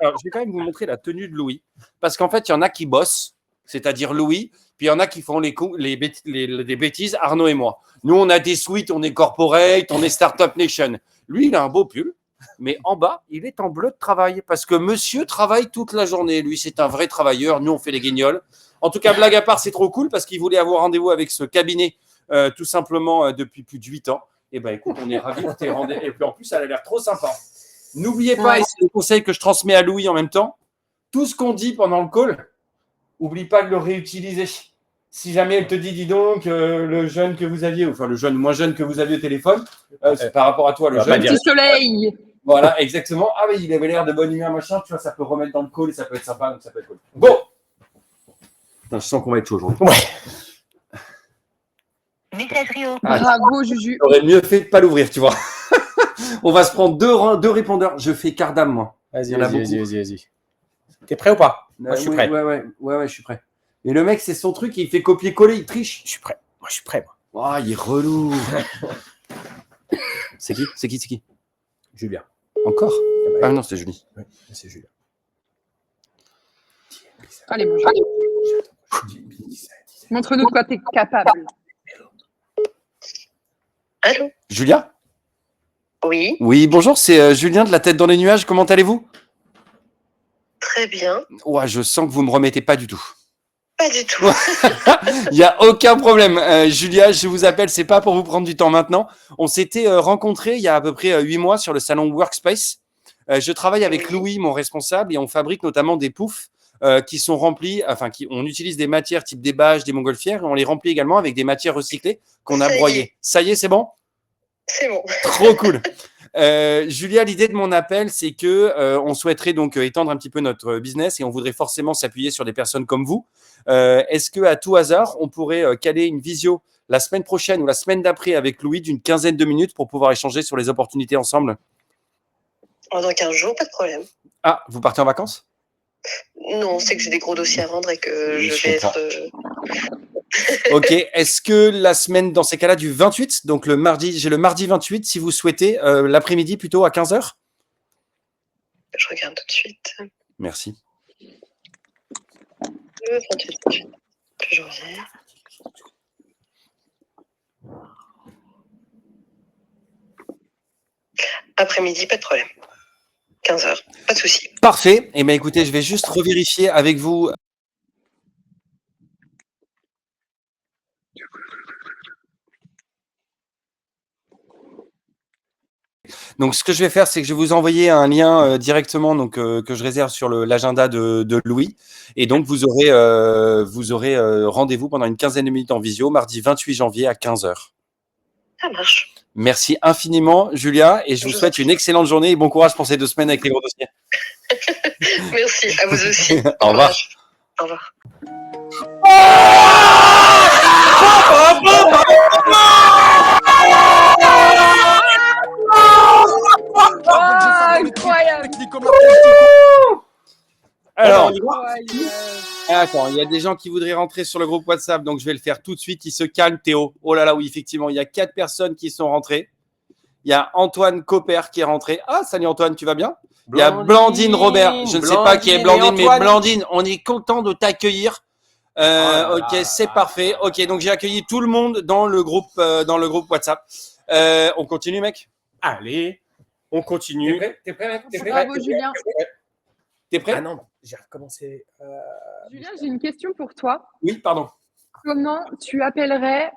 A: Alors, je vais quand même vous montrer la tenue de Louis, parce qu'en fait, il y en a qui bossent, c'est-à-dire Louis, puis il y en a qui font des bêtises, Arnaud et moi. Nous, on a des suites, on est corporate, on est Startup Nation. Lui, il a un beau pull, mais en bas, il est en bleu de travail, parce que monsieur travaille toute la journée. Lui, c'est un vrai travailleur. Nous, on fait les guignols. En tout cas, blague à part, c'est trop cool, parce qu'il voulait avoir rendez-vous avec ce cabinet, tout simplement, depuis plus de 8 ans. Et ben écoute, on est ravis de tes rendez-vous. Et puis en plus, elle a l'air trop sympa. N'oubliez pas, et c'est le conseil que je transmets à Louis en même temps, tout ce qu'on dit pendant le call, oublie pas de le réutiliser. Si jamais elle te dit, dis donc, le jeune que vous aviez, enfin le jeune moins jeune que vous aviez au téléphone, c'est par rapport à toi, le jeune.
F: Petit soleil.
A: Voilà, exactement. Ah oui, il avait l'air de bonne humeur, machin. Tu vois, ça peut remettre dans le call et ça peut être sympa, donc ça peut être cool. Bon. Putain, je sens qu'on va être chaud aujourd'hui.
J: Ouais. Messagerie au.
F: Bravo, Juju.
A: J'aurais mieux fait de pas l'ouvrir, tu vois. On va se prendre deux répondeurs. Je fais quart d'âme, moi.
G: Vas-y,
A: Il y en a
G: vas-y. T'es prêt ou pas? Moi, je suis
A: oui,
G: prêt.
A: Ouais, je suis prêt. Et le mec, c'est son truc, il fait copier-coller, il triche.
G: Je suis prêt. Moi, je suis prêt, moi.
A: Oh, il est relou. C'est qui
G: Julien.
A: Encore
G: Ah bah,
A: Ah non, c'est Julie.
G: oui, c'est Julien.
F: Allez, mon Juju. Montre-nous de quoi tu es capable.
H: Allô?
A: Julia
H: Oui,
A: Oui, bonjour, c'est Julien de La Tête dans les Nuages. Comment allez-vous?
H: très bien.
A: Ouais, je sens que vous me remettez pas du tout.
H: Pas du tout.
A: Il n'y a aucun problème. Julia, je vous appelle, c'est pas pour vous prendre du temps maintenant. On s'était rencontrés il y a à peu près 8 mois sur le salon Workspace. Je travaille avec Louis, mon responsable, et on fabrique notamment des poufs qui sont remplis, on utilise des matières type des bâches, des montgolfières, et on les remplit également avec des matières recyclées qu'on a
H: Ça y est.
A: broyées. Ça y est, c'est bon?
H: C'est bon.
A: Trop cool. Julia, l'idée de mon appel, c'est que on souhaiterait donc étendre un petit peu notre business et on voudrait forcément s'appuyer sur des personnes comme vous. Est-ce que à tout hasard, on pourrait caler une visio la semaine prochaine ou la semaine d'après avec Louis d'une quinzaine de minutes pour pouvoir échanger sur les opportunités ensemble?
H: Dans 15 jours, pas de problème.
A: Ah, vous partez en vacances?
H: Non, c'est que j'ai des gros dossiers à rendre et que
A: Oui,
H: je
A: je
H: vais
A: comprends.
H: être.
A: Ok. Est-ce que la semaine, dans ces cas-là, du 28, donc le mardi, j'ai le mardi 28, si vous souhaitez, l'après-midi plutôt à 15h?
H: Je regarde tout de suite.
A: Merci.
H: Le 28 janvier. Après-midi, pas de problème. 15h, pas de souci.
A: Parfait. Eh bien, écoutez, je vais juste revérifier avec vous. Donc, ce que je vais faire, c'est que je vais vous envoyer un lien directement que je réserve sur l'agenda de Louis. Et donc, vous aurez rendez-vous pendant une quinzaine de minutes en visio, mardi 28 janvier à 15h.
H: Ça marche.
A: Merci infiniment, Julia, et je vous souhaite une excellente journée et bon courage pour ces 2 semaines avec les gros dossiers.
H: Merci, à vous aussi.
A: Au revoir.
H: Au revoir.
F: Incroyable.
A: Alors,
F: Incroyable.
A: attends, il y a des gens qui voudraient rentrer sur le groupe WhatsApp, donc je vais le faire tout de suite. Il se calme, Théo. Oh là là, oui, effectivement, il y a 4 personnes qui sont rentrées. Il y a Antoine Copper qui est rentré. Ah, salut Antoine, tu vas bien? Il y a Blandine Robert. Je ne sais pas qui est Blandine, mais Blandine, on est content de t'accueillir. Ok, c'est parfait. Ok, donc j'ai accueilli tout le monde dans le groupe WhatsApp. On continue, mec?
G: Allez, on continue.
E: T'es prêt, mec? T'es prêt?
F: Bravo, Julien.
A: T'es prêt?
G: Ah non, j'ai recommencé.
F: Julien, j'ai une question pour toi.
A: Oui, pardon.
F: Comment tu appellerais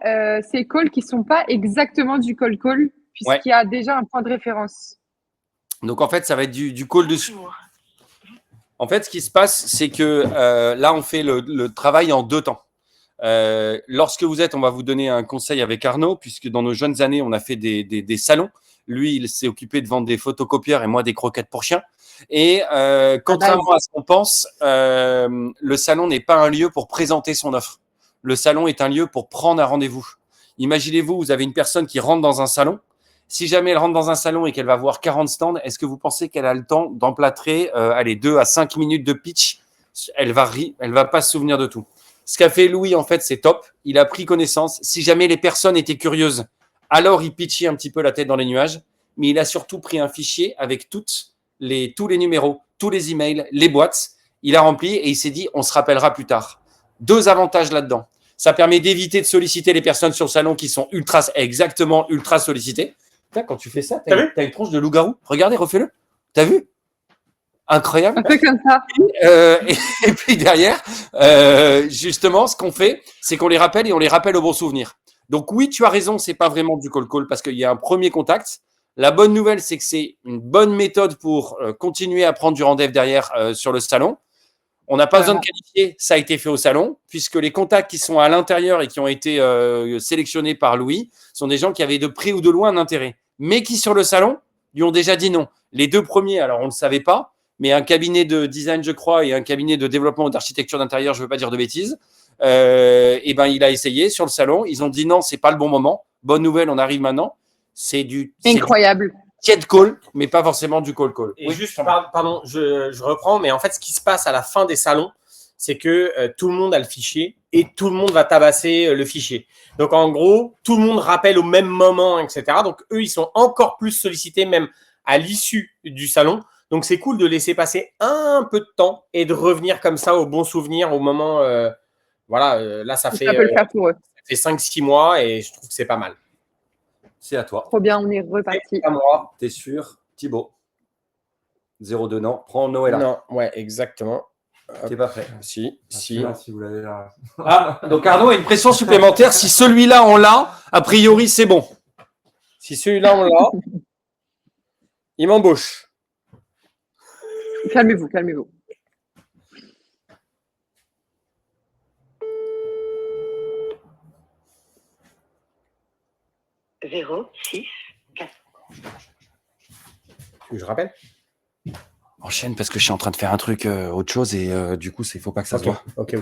F: ces calls qui ne sont pas exactement du call puisqu'il y a déjà un point de référence?
A: Donc en fait, ça va être du call dessus. En fait, ce qui se passe, c'est que là, on fait le travail en 2 temps. Lorsque vous êtes, on va vous donner un conseil avec Arnaud, puisque dans nos jeunes années, on a fait des salons. Lui, il s'est occupé de vendre des photocopieurs et moi des croquettes pour chiens. Et contrairement à ce qu'on pense, le salon n'est pas un lieu pour présenter son offre. Le salon est un lieu pour prendre un rendez-vous. Imaginez-vous, vous avez une personne qui rentre dans un salon. Si jamais elle rentre dans un salon et qu'elle va voir 40 stands, est-ce que vous pensez qu'elle a le temps d'emplâtrer 2 à 5 minutes de pitch? Elle va pas se souvenir de tout. Ce qu'a fait Louis, en fait, c'est top. Il a pris connaissance. Si jamais les personnes étaient curieuses, alors il pitchait un petit peu la tête dans les nuages. Mais il a surtout pris un fichier avec tous les numéros, tous les emails, les boîtes. Il a rempli et il s'est dit, on se rappellera plus tard. 2 avantages là-dedans. Ça permet d'éviter de solliciter les personnes sur le salon qui sont ultra sollicitées. Putain, quand tu fais ça, t'as une tronche de loup-garou. Regardez, refais-le. T'as vu? Incroyable.
F: Un peu comme ça.
A: Et puis derrière, justement, ce qu'on fait, c'est qu'on les rappelle et on les rappelle au bon souvenir. Donc oui, tu as raison, c'est pas vraiment du call parce qu'il y a un premier contact. La bonne nouvelle, c'est que c'est une bonne méthode pour continuer à prendre du rendez-vous derrière sur le salon.
C: On n'a pas besoin de
F: Vraiment.
C: qualifier, ça a été fait au salon, puisque les contacts qui sont à l'intérieur et qui ont été sélectionnés par Louis sont des gens qui avaient de près ou de loin un intérêt, mais qui sur le salon lui ont déjà dit non. Les deux premiers, alors on ne le savait pas, mais un cabinet de design, je crois, et un cabinet de développement ou d'architecture d'intérieur, je ne veux pas dire de bêtises, et ben il a essayé sur le salon, ils ont dit non, c'est pas le bon moment. Bonne nouvelle, on arrive maintenant. C'est
F: Incroyable.
C: tiède call, mais pas forcément du call.
G: Et
C: Oui,
G: juste, pardon, je reprends, mais en fait, ce qui se passe à la fin des salons, c'est que tout le monde a le fichier et tout le monde va tabasser le fichier. Donc, en gros, tout le monde rappelle au même moment, etc. Donc, eux, ils sont encore plus sollicités, même à l'issue du salon. Donc, c'est cool de laisser passer un peu de temps et de revenir comme ça au bon souvenir au moment. Là, ça
F: Ça
G: fait
F: peut le faire pour eux.
G: 5-6 mois et je trouve que c'est pas mal.
A: C'est à toi.
F: Trop bien, on est reparti.
A: À moi. T'es sûr, Thibaut. 0-2, non. Prends Noëlla.
G: Non, ouais, exactement.
A: T'es pas prêt.
G: Si.
E: Si vous l'avez là.
C: Ah, donc Arnaud a une pression supplémentaire. Si celui-là, on l'a, a priori, c'est bon.
G: Si celui-là, on l'a, il m'embauche.
F: Calmez-vous, calmez-vous.
J: Zéro, 6, 4.
G: Je rappelle.
C: Enchaîne parce que je suis en train de faire un truc autre chose et du coup, il faut pas que ça se voit.
G: Ok.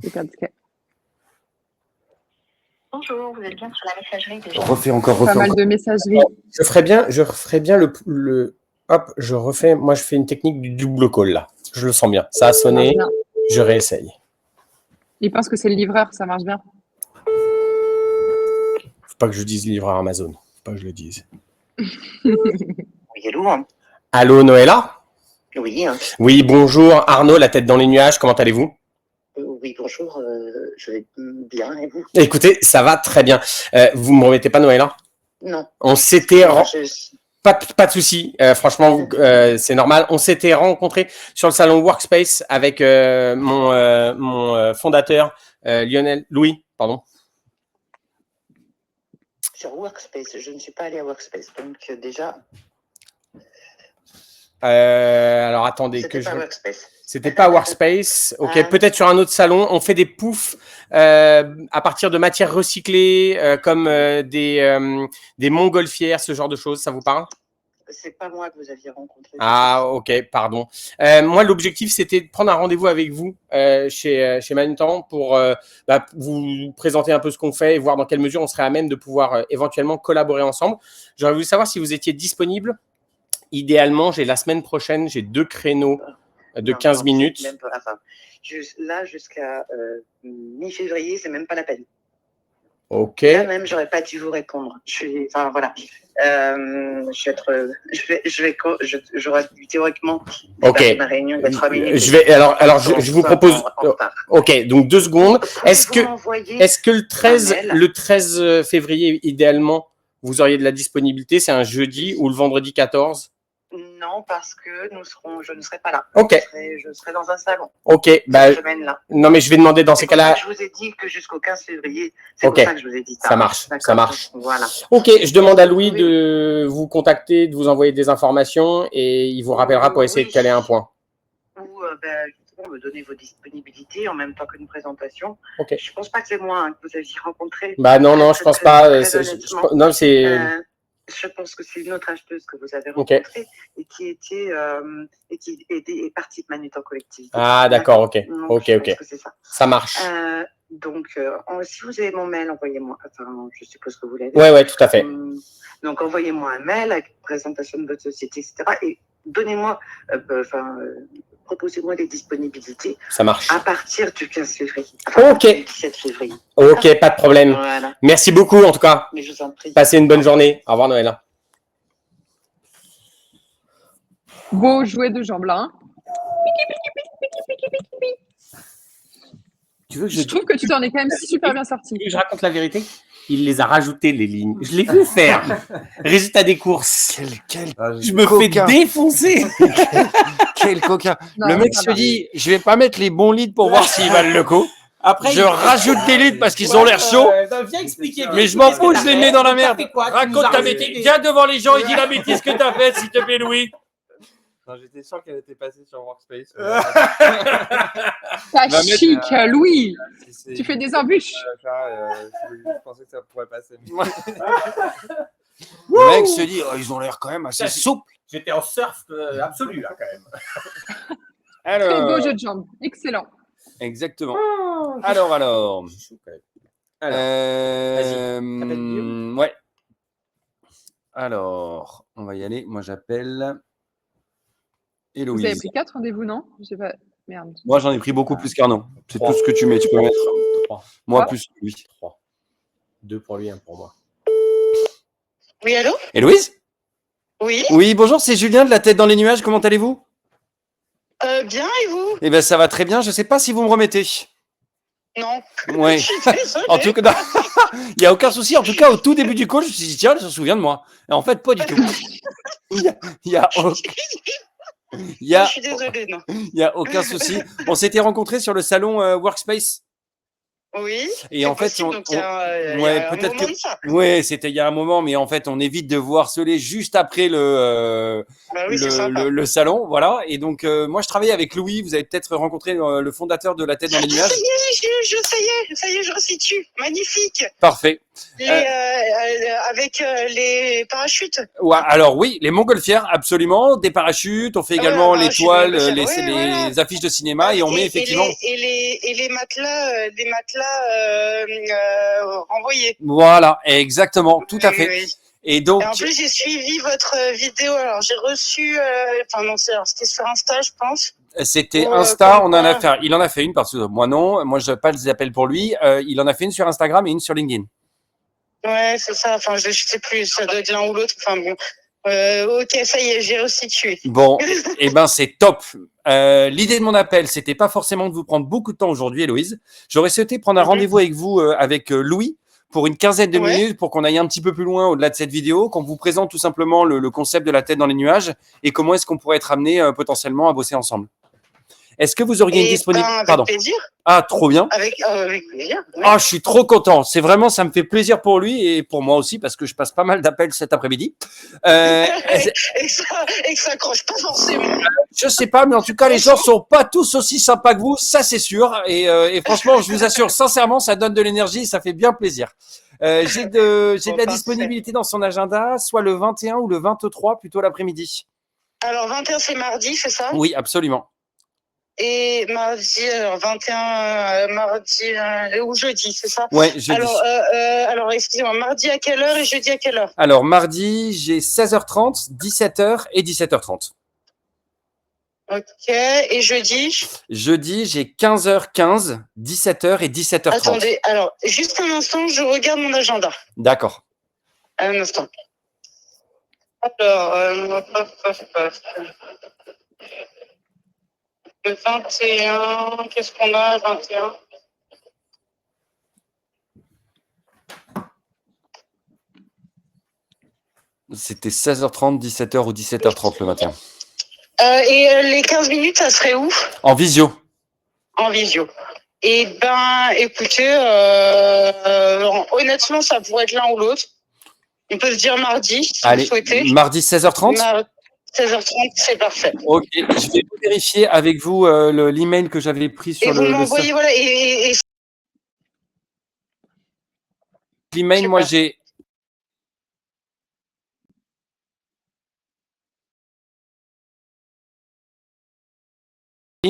F: C'est pas discret.
J: Bonjour, vous êtes bien sur la messagerie de
C: Refais encore.
F: Pas mal de messageries.
G: Je ferais bien le. Hop, moi, je fais une technique du double call là. Je le sens bien. Ça a
F: Ça marche
G: sonné.
F: bien.
G: Je réessaye.
F: Il pense que c'est le livreur, ça marche bien.
G: Faut pas que je dise livreur Amazon. Faut pas que je le dise.
J: Oui, allô, hein.
G: Allô, Noëlla?
J: Oui, hein.
G: Oui, bonjour. Arnaud, la tête dans les nuages. Comment allez-vous?
J: Oui, bonjour, je vais bien, et vous?
G: Écoutez, ça va très bien. Vous me remettez pas Noëlla?
J: Non.
G: On s'était.
J: Je-
G: Pas de souci. Franchement, c'est normal. On s'était rencontrés sur le salon Workspace avec mon fondateur Louis.
J: Sur Workspace, je ne suis pas allée à Workspace, donc déjà,
G: Alors attendez
J: c'était
G: que
J: pas
G: je.
J: Workspace.
G: C'était pas Workspace. Ok,
J: Ah.
G: peut-être sur un autre salon. On fait des poufs à partir de matières recyclées comme des montgolfières, ce genre de choses. Ça vous parle?
J: C'est pas moi que vous aviez rencontré.
G: Ah, ok, pardon. Moi, l'objectif, c'était de prendre un rendez-vous avec vous chez Manutan pour vous présenter un peu ce qu'on fait et voir dans quelle mesure on serait à même de pouvoir éventuellement collaborer ensemble. J'aurais voulu savoir si vous étiez disponible. Idéalement, la semaine prochaine, j'ai 2 créneaux de 15 minutes.
J: Même pas, enfin, là, jusqu'à mi-février, c'est même pas la peine.
G: Ok.
J: Là même, j'aurais pas dû vous répondre. Enfin voilà. J'aurais dû théoriquement démarrer ma réunion de 3 minutes.
G: Je vous propose. Ok, donc 2 secondes. Est-ce que le 13 février, idéalement, vous auriez de la disponibilité? C'est un jeudi ou le vendredi 14?
J: Non, parce que je ne serai pas là.
G: Ok.
J: Je serai dans un salon.
G: Ok.
J: Cette semaine-là.
G: Non, mais je vais demander dans ces cas-là.
J: Je vous ai dit que jusqu'au 15 février. C'est
G: Ok.
J: pour ça que je vous ai dit ça.
G: Ça marche.
J: D'accord.
G: Ça marche.
J: Voilà.
G: Ok, je demande à Louis de vous contacter, de vous envoyer des informations et il vous rappellera pour essayer de caler un point.
J: Ou justement me donner vos disponibilités en même temps qu'une présentation.
G: Ok.
J: Je pense pas que c'est moi que vous aviez rencontré.
G: Non, je pense pas.
J: Honnêtement. Je pense que c'est une autre acheteuse que vous avez rencontrée et qui est partie de Manutan Collective.
G: Ah, d'accord, ok.
J: Donc,
G: Ok.
J: je pense que c'est ça.
G: Ça marche.
J: Si vous avez mon mail, envoyez-moi. Enfin, je suppose que vous l'avez.
G: Ouais, tout à fait.
J: Donc, envoyez-moi un mail avec présentation de votre société, etc. Et donnez-moi, proposez-moi des disponibilités.
G: Ça marche.
J: À partir du 15 février.
G: Ok.
J: Du 17 février.
G: Ok, pas de problème.
J: Voilà.
G: Merci beaucoup, en tout cas.
J: Mais je vous en prie.
G: Passez une bonne journée. Au revoir, Noëlla.
F: Beau jouet de Jean-Blanc.
G: Tu veux que
F: Je trouve que tu t'en es quand même super bien sorti.
G: Je raconte la vérité. Il les a rajoutées, les lignes. Je l'ai vu faire. Résultat des courses. Je me fais défoncer.
C: Quel coquin.
F: Non,
C: Le mec
F: ça
C: se
F: va.
C: dit, je vais pas mettre les bons leads pour voir s'ils valent le coup.
G: Après,
C: Je rajoute des leads parce qu'ils ont l'air chauds.
G: Viens expliquer.
C: Mais je m'en fous, je les mets dans la merde. Raconte ta bêtise. Viens devant les gens et dis la bêtise que t'as faite, s'il te plaît, Louis.
E: Non, j'étais sûr qu'elle était passée sur Workspace.
F: Pas
A: Va
F: chic, Louis.
E: Si
F: Tu fais des embûches.
E: je pensais que ça pourrait passer.
A: Le mec se dit, oh, ils ont l'air quand même assez souples.
G: J'étais en surf absolu là quand même.
F: Très beau jeu de jambes. Excellent.
A: Exactement.
G: Oh,
A: Alors. Ouais. Alors, on va y aller. Moi, j'appelle Héloïse.
F: Vous avez pris 4 rendez-vous, non? Je sais pas. Merde.
A: Moi, j'en ai pris beaucoup plus qu'Arnaud. C'est tout ce que tu mets. Tu peux mettre
G: 3.
A: Moi,
F: 3.
A: plus lui.
G: 3. 2 pour lui, 1 pour moi.
H: Oui, allô?
A: Héloïse?
H: Oui.
A: Oui, bonjour, c'est Julien de La Tête dans les Nuages. Comment allez-vous?
H: Bien, et vous?
A: Eh bien, ça va très bien. Je ne sais pas si vous me remettez.
H: Non.
A: Ouais.
H: Je suis désolée.
A: En tout cas, il n'y a aucun souci. En tout cas, au tout début du call, je me suis dit, tiens, elle se souvient de moi. Et en fait, pas du tout. Il y a
H: Je suis désolée, non.
A: Il n'y a aucun souci. On s'était rencontrés sur le salon Workspace.
H: Oui.
A: Et en fait,
H: donc il y a un
A: peut-être
H: moment de ça.
A: Ouais, c'était il y a un moment, mais en fait, on évite de vous harceler juste après le salon, voilà. Et donc, moi, je travaille avec Louis. Vous avez peut-être rencontré le fondateur de La Tête dans les Nuages.
H: Ça y est, je resitue. Magnifique.
A: Parfait.
H: Avec les parachutes.
A: Ouais, alors oui, les montgolfières, absolument, des parachutes. On fait également les toiles, les affiches de cinéma, et on met effectivement.
H: Et les matelas, renvoyés.
A: Voilà, exactement, tout à fait.
H: Oui.
A: Et donc.
H: Et en plus, j'ai suivi votre vidéo. Alors, j'ai reçu. C'était sur Insta, je pense.
A: C'était Insta, il en a fait une parce que moi non, moi je pas les appels pour lui. Il en a fait une sur Instagram et une sur LinkedIn.
H: Ouais, c'est ça. Enfin, je sais plus, ça doit être l'un ou l'autre. Enfin bon. Ok, ça y est, j'ai resitué.
A: Bon, et ben c'est top. L'idée de mon appel, c'était pas forcément de vous prendre beaucoup de temps aujourd'hui, Héloïse. J'aurais souhaité prendre un rendez-vous avec vous, avec Louis, pour une quinzaine de minutes, pour qu'on aille un petit peu plus loin au-delà de cette vidéo, qu'on vous présente tout simplement le concept de La Tête dans les Nuages et comment est-ce qu'on pourrait être amené potentiellement à bosser ensemble. Est-ce que vous auriez une disponibilité?
H: Avec plaisir.
A: Ah, trop bien.
H: Avec plaisir. Oui.
A: Ah, je suis trop content. C'est vraiment, ça me fait plaisir pour lui et pour moi aussi parce que je passe pas mal d'appels cet après-midi.
H: Et que ça accroche pas forcément.
A: Je sais pas, mais en tout cas, les gens sont pas tous aussi sympas que vous, ça c'est sûr. Et franchement, je vous assure, sincèrement, ça donne de l'énergie, ça fait bien plaisir. J'ai de la disponibilité dans son agenda, soit le 21 ou le 23, plutôt l'après-midi.
H: Alors, 21, c'est mardi, c'est ça?
A: Oui, absolument.
H: Et mardi, alors 21, mardi ou jeudi, c'est ça?
A: Ouais, jeudi.
H: Alors excusez-moi, mardi à quelle heure et jeudi à quelle heure?
A: Alors, mardi, j'ai 16h30, 17h et 17h30.
H: Ok, et jeudi?
A: Jeudi, j'ai 15h15, 17h et 17h30.
H: Attendez, alors, juste un instant, je regarde mon agenda.
A: D'accord.
H: Un instant. Alors, le 21, qu'est-ce qu'on a, 21?
A: C'était 16h30, 17h ou 17h30 le matin.
H: Et les 15 minutes, ça serait où?
A: En visio.
H: En visio. Eh ben, écoutez, honnêtement, ça pourrait être l'un ou l'autre. On peut se dire mardi, si
A: Allez,
H: vous souhaitez.
A: Mardi 16h30
H: 16h30, c'est parfait.
A: Ok, je vais vérifier avec vous l'email que j'avais pris sur
H: et vous m'envoyez, voilà, et
A: l'email, moi j'ai...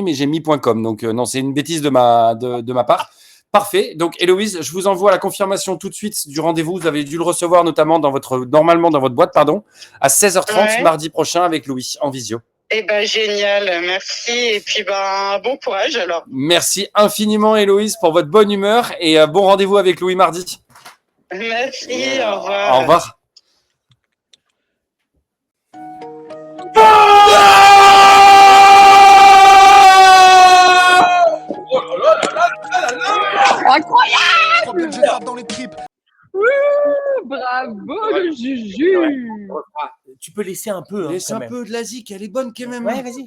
A: mais j'ai mis.com, donc non, c'est une bêtise de ma part. Parfait. Donc, Héloïse, je vous envoie la confirmation tout de suite du rendez-vous. Vous avez dû le recevoir notamment normalement dans votre boîte, à 16h30 mardi prochain avec Louis en visio.
H: Eh ben, génial. Merci. Et puis, bon courage alors.
A: Merci infiniment, Héloïse, pour votre bonne humeur et bon rendez-vous avec Louis mardi.
H: Merci. Au revoir.
A: Au revoir.
F: Incroyable! Bravo le Juju!
G: Tu peux laisser un peu.
A: Laisse un peu de la zik, elle est bonne quand même.
G: Ouais, vas-y.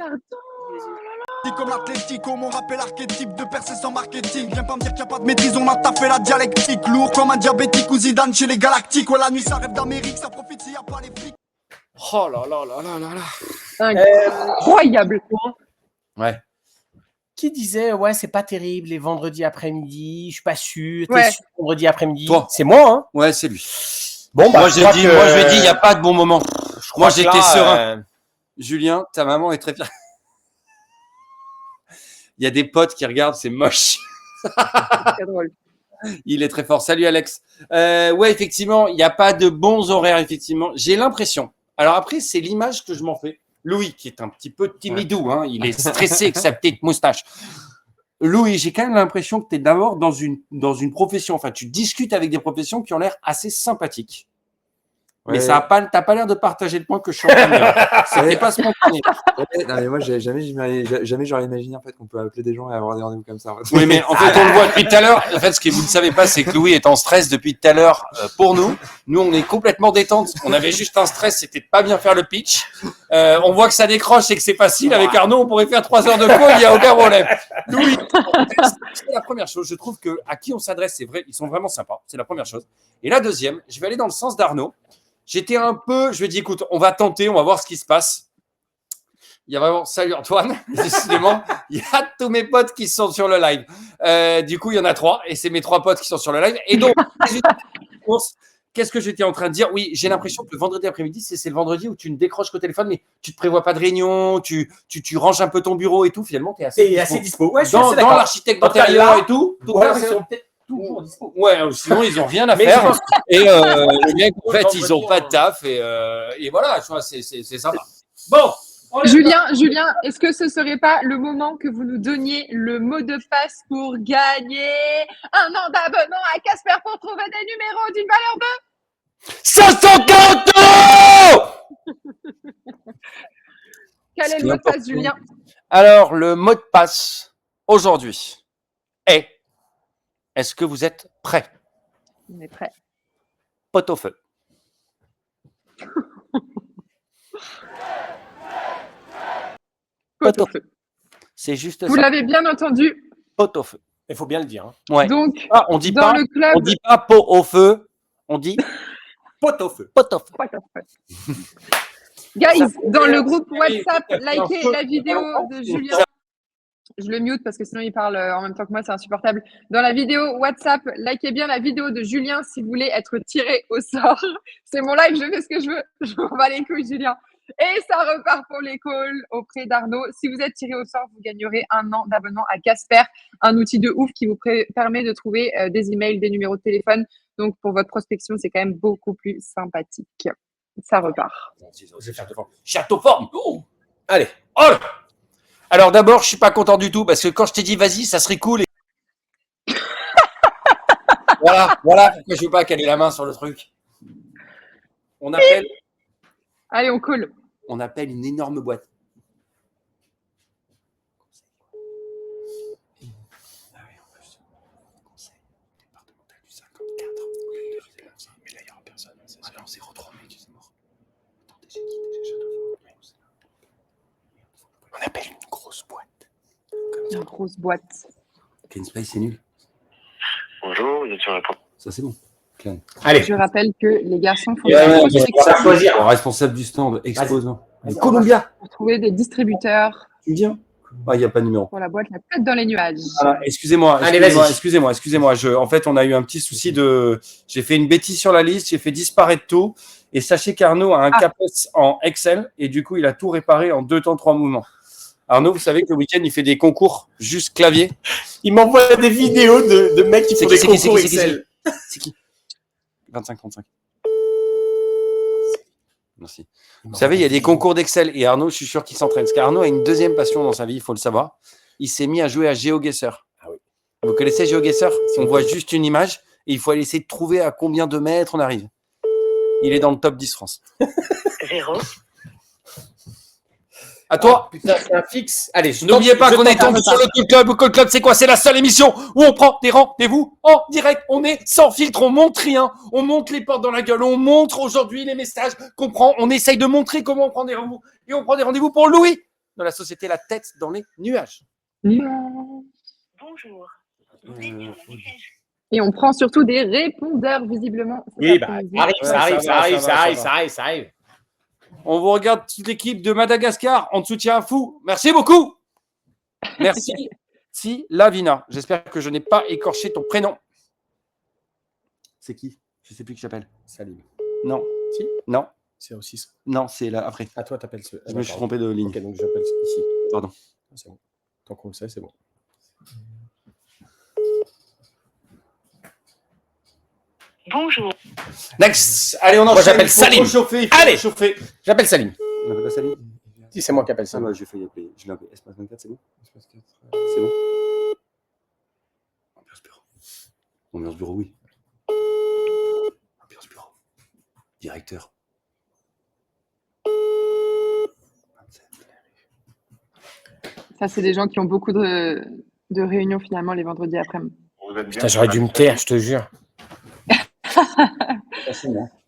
D: Comme l'Atlético, mon rap est l'archétype de percer sans marketing. Viens pas me dire qu'il n'y a pas de maîtrise, on a taffé la dialectique. Lourd comme un diabétique ou Zidane chez les galactiques. Ouais, la nuit ça rêve d'Amérique, ça profite s'il n'y a pas les flics.
A: Oh là là là là là là.
F: Incroyable.
A: Ouais.
G: Qui disait ouais c'est pas terrible les vendredis après-midi, je suis pas sûr. T'es
F: Ouais.
G: sûr vendredi après-midi.
A: Toi.
G: C'est moi hein.
A: Ouais, c'est lui.
G: Bon bah
A: Moi, je lui ai dit, il n'y a pas de bon moment. Moi, j'étais serein. Julien, ta maman est très fière. Il y a des potes qui regardent, c'est moche.
F: C'est drôle.
A: Il est très fort. Salut Alex. Ouais, effectivement, il n'y a pas de bons horaires, effectivement. J'ai l'impression. Alors après, c'est l'image que je m'en fais. Louis, qui est un petit peu timidou, hein, il est stressé avec sa petite moustache. Louis, j'ai quand même l'impression que tu es d'abord dans une profession, enfin, tu discutes avec des professions qui ont l'air assez sympathiques.
E: Ouais.
A: Mais t'as pas l'air de partager le point que je suis en train de dire. C'était pas spontané.
E: Ouais, non, mais moi, jamais j'aurais imaginé en fait, qu'on peut appeler des gens et avoir des rendez-vous comme ça. En fait.
A: Oui, mais en fait, on le voit depuis tout à l'heure. En fait, ce que vous ne savez pas, c'est que Louis est en stress depuis tout à l'heure pour nous. Nous, on est complètement détente. On avait juste un stress, c'était de pas bien faire le pitch. On voit que ça décroche et que c'est facile. Avec Arnaud, on pourrait faire 3 heures de call, il n'y a aucun problème. Louis, c'est la première chose. Je trouve que à qui on s'adresse, c'est vrai, ils sont vraiment sympas. C'est la première chose. Et la deuxième, je vais aller dans le sens d'Arnaud. J'étais un peu, je lui ai dit, écoute, on va tenter, on va voir ce qui se passe. Il y a vraiment, salut Antoine, décidément, il y a tous mes potes qui sont sur le live. Du coup, il y en a 3 et c'est mes 3 potes qui sont sur le live. Et donc, qu'est-ce que j'étais en train de dire? Oui, j'ai l'impression que le vendredi après-midi, c'est le vendredi où tu ne décroches qu'au téléphone, mais tu ne te prévois pas de réunion, tu ranges un peu ton bureau et tout. Finalement, tu es assez
G: dispo. Ouais,
A: dans l'architecte d'intérieur et tout.
G: Voilà, ils sont peut-être toujours dispo.
A: Ouais, sinon ils n'ont rien à faire. Et les mecs, en fait, ils n'ont pas de taf. Et voilà, tu vois, c'est sympa. Bon,
F: Julien, est-ce que ce serait pas le moment que vous nous donniez le mot de passe pour gagner un an d'abonnement à Casper pour trouver des numéros d'une valeur de
A: 540 €?
F: Quel est le mot de passe, Julien?
A: Alors, le mot de passe aujourd'hui est: est-ce que vous êtes prêts?
F: On est prêt.
A: Pot au feu.
F: Pot au feu.
A: C'est juste
F: Vous
A: ça.
F: l'avez bien entendu.
A: Pot au feu.
G: Il faut bien le dire. Hein.
A: Ouais.
F: Donc,
A: on dit
F: dans
A: pas,
F: le club,
A: on dit pas pot au feu, on dit
G: Pot au feu.
A: pot au feu.
F: Pot au feu. Guys, dans le groupe WhatsApp, likez la vidéo de Julien. Je le mute parce que sinon il parle en même temps que moi, c'est insupportable. Dans la vidéo WhatsApp, likez bien la vidéo de Julien si vous voulez être tiré au sort. C'est mon live, je fais ce que je veux. Je m'en bats les couilles, Julien. Et ça repart pour les calls auprès d'Arnaud. Si vous êtes tiré au sort, vous gagnerez 1 an d'abonnement à Casper, un outil de ouf qui vous permet de trouver des emails, des numéros de téléphone. Donc pour votre prospection, c'est quand même beaucoup plus sympathique. Ça repart.
G: Je vais faire de forme.
A: Château forme. Oh. Allez. Oh. Alors d'abord, je suis pas content du tout parce que quand je t'ai dit vas-y, ça serait cool. Voilà pourquoi je veux pas caler la main sur le truc. On appelle.
F: Allez, on call.
A: On appelle une énorme boîte. On appelle une grosse boîte.
F: Une grosse boîte.
A: Clean Space, c'est nul.
I: Bonjour, vous êtes sur la porte.
A: Ça, c'est bon. Clean.
G: Allez.
F: Je rappelle que les garçons font
A: Responsable du stand, exposant. Columbia.
F: pour trouver des distributeurs
A: Tu viens? Il n'y a pas de numéro.
F: pour la boîte La tête dans les nuages.
A: Ah, excusez-moi.
G: Allez, vas-y.
A: Excusez-moi. En fait, on a eu un petit souci j'ai fait une bêtise sur la liste, j'ai fait disparaître tout. Et sachez qu'Arnaud a un CAPES en Excel et du coup, il a tout réparé en 2 temps 3 mouvements. Arnaud, vous savez que le week-end, il fait des concours juste clavier.
G: Il m'envoie des vidéos de mecs qui font des concours Excel.
A: C'est qui 25-35. Merci. Vous savez, il y a des concours d'Excel et Arnaud, je suis sûr qu'il s'entraîne. Parce qu'Arnaud a une deuxième passion dans sa vie, il faut le savoir. Il s'est mis à jouer à GeoGuessr. Ah oui. Vous connaissez GeoGuessr? Si on voit juste une image et il faut aller essayer de trouver à combien de mètres on arrive. Il est dans le top 10 France.
H: 0.
A: À toi.
G: Putain, c'est un fixe. Allez,
A: N'oubliez pas qu'on est tombé sur le Call Club. Le Call Club, c'est quoi? C'est la seule émission où on prend des rendez-vous en direct. On est sans filtre, on montre rien. On monte les portes dans la gueule. On montre aujourd'hui les messages qu'on prend. On essaye de montrer comment on prend des rendez-vous. Et on prend des rendez-vous pour Louis, dans la société La Tête dans les nuages.
H: Bonjour.
F: Et on prend surtout des répondeurs, visiblement.
G: Oui, bah, ça arrive.
C: On vous regarde toute l'équipe de Madagascar. On te soutient à fou. Merci beaucoup. Merci. Si Lavina. J'espère que je n'ai pas écorché ton prénom. C'est qui? Je ne sais plus qui j'appelle.
G: Salim.
C: Non.
G: Si.
C: Non.
G: C'est aussi ça.
C: Non, c'est là après.
G: Ah, toi, t'appelles ce.
C: Je me suis trompé de ligne.
G: Ok, donc j'appelle ici.
C: Pardon.
G: C'est bon. Tant qu'on le sait, c'est bon.
J: Bonjour.
C: Next. Allez, on enchaîne.
G: Moi, j'appelle
C: Faut
G: Salim.
C: chauffer.
G: Allez.
C: Chauffer.
G: J'appelle Salim.
C: On appelle pas Salim?
G: Si, c'est moi qui appelle
C: Ah,
G: Salim.
C: ouais, j'ai failli appeler. Je l'ai appelé. Espace 24, c'est bon? Espace 4. C'est bon? Ambiance bureau. Ambiance bureau, oui. Ambiance bureau. Directeur. 27.
F: Ça, c'est des gens qui ont beaucoup de réunions finalement les vendredis après-midi.
G: Putain, j'aurais dû me taire, je te jure.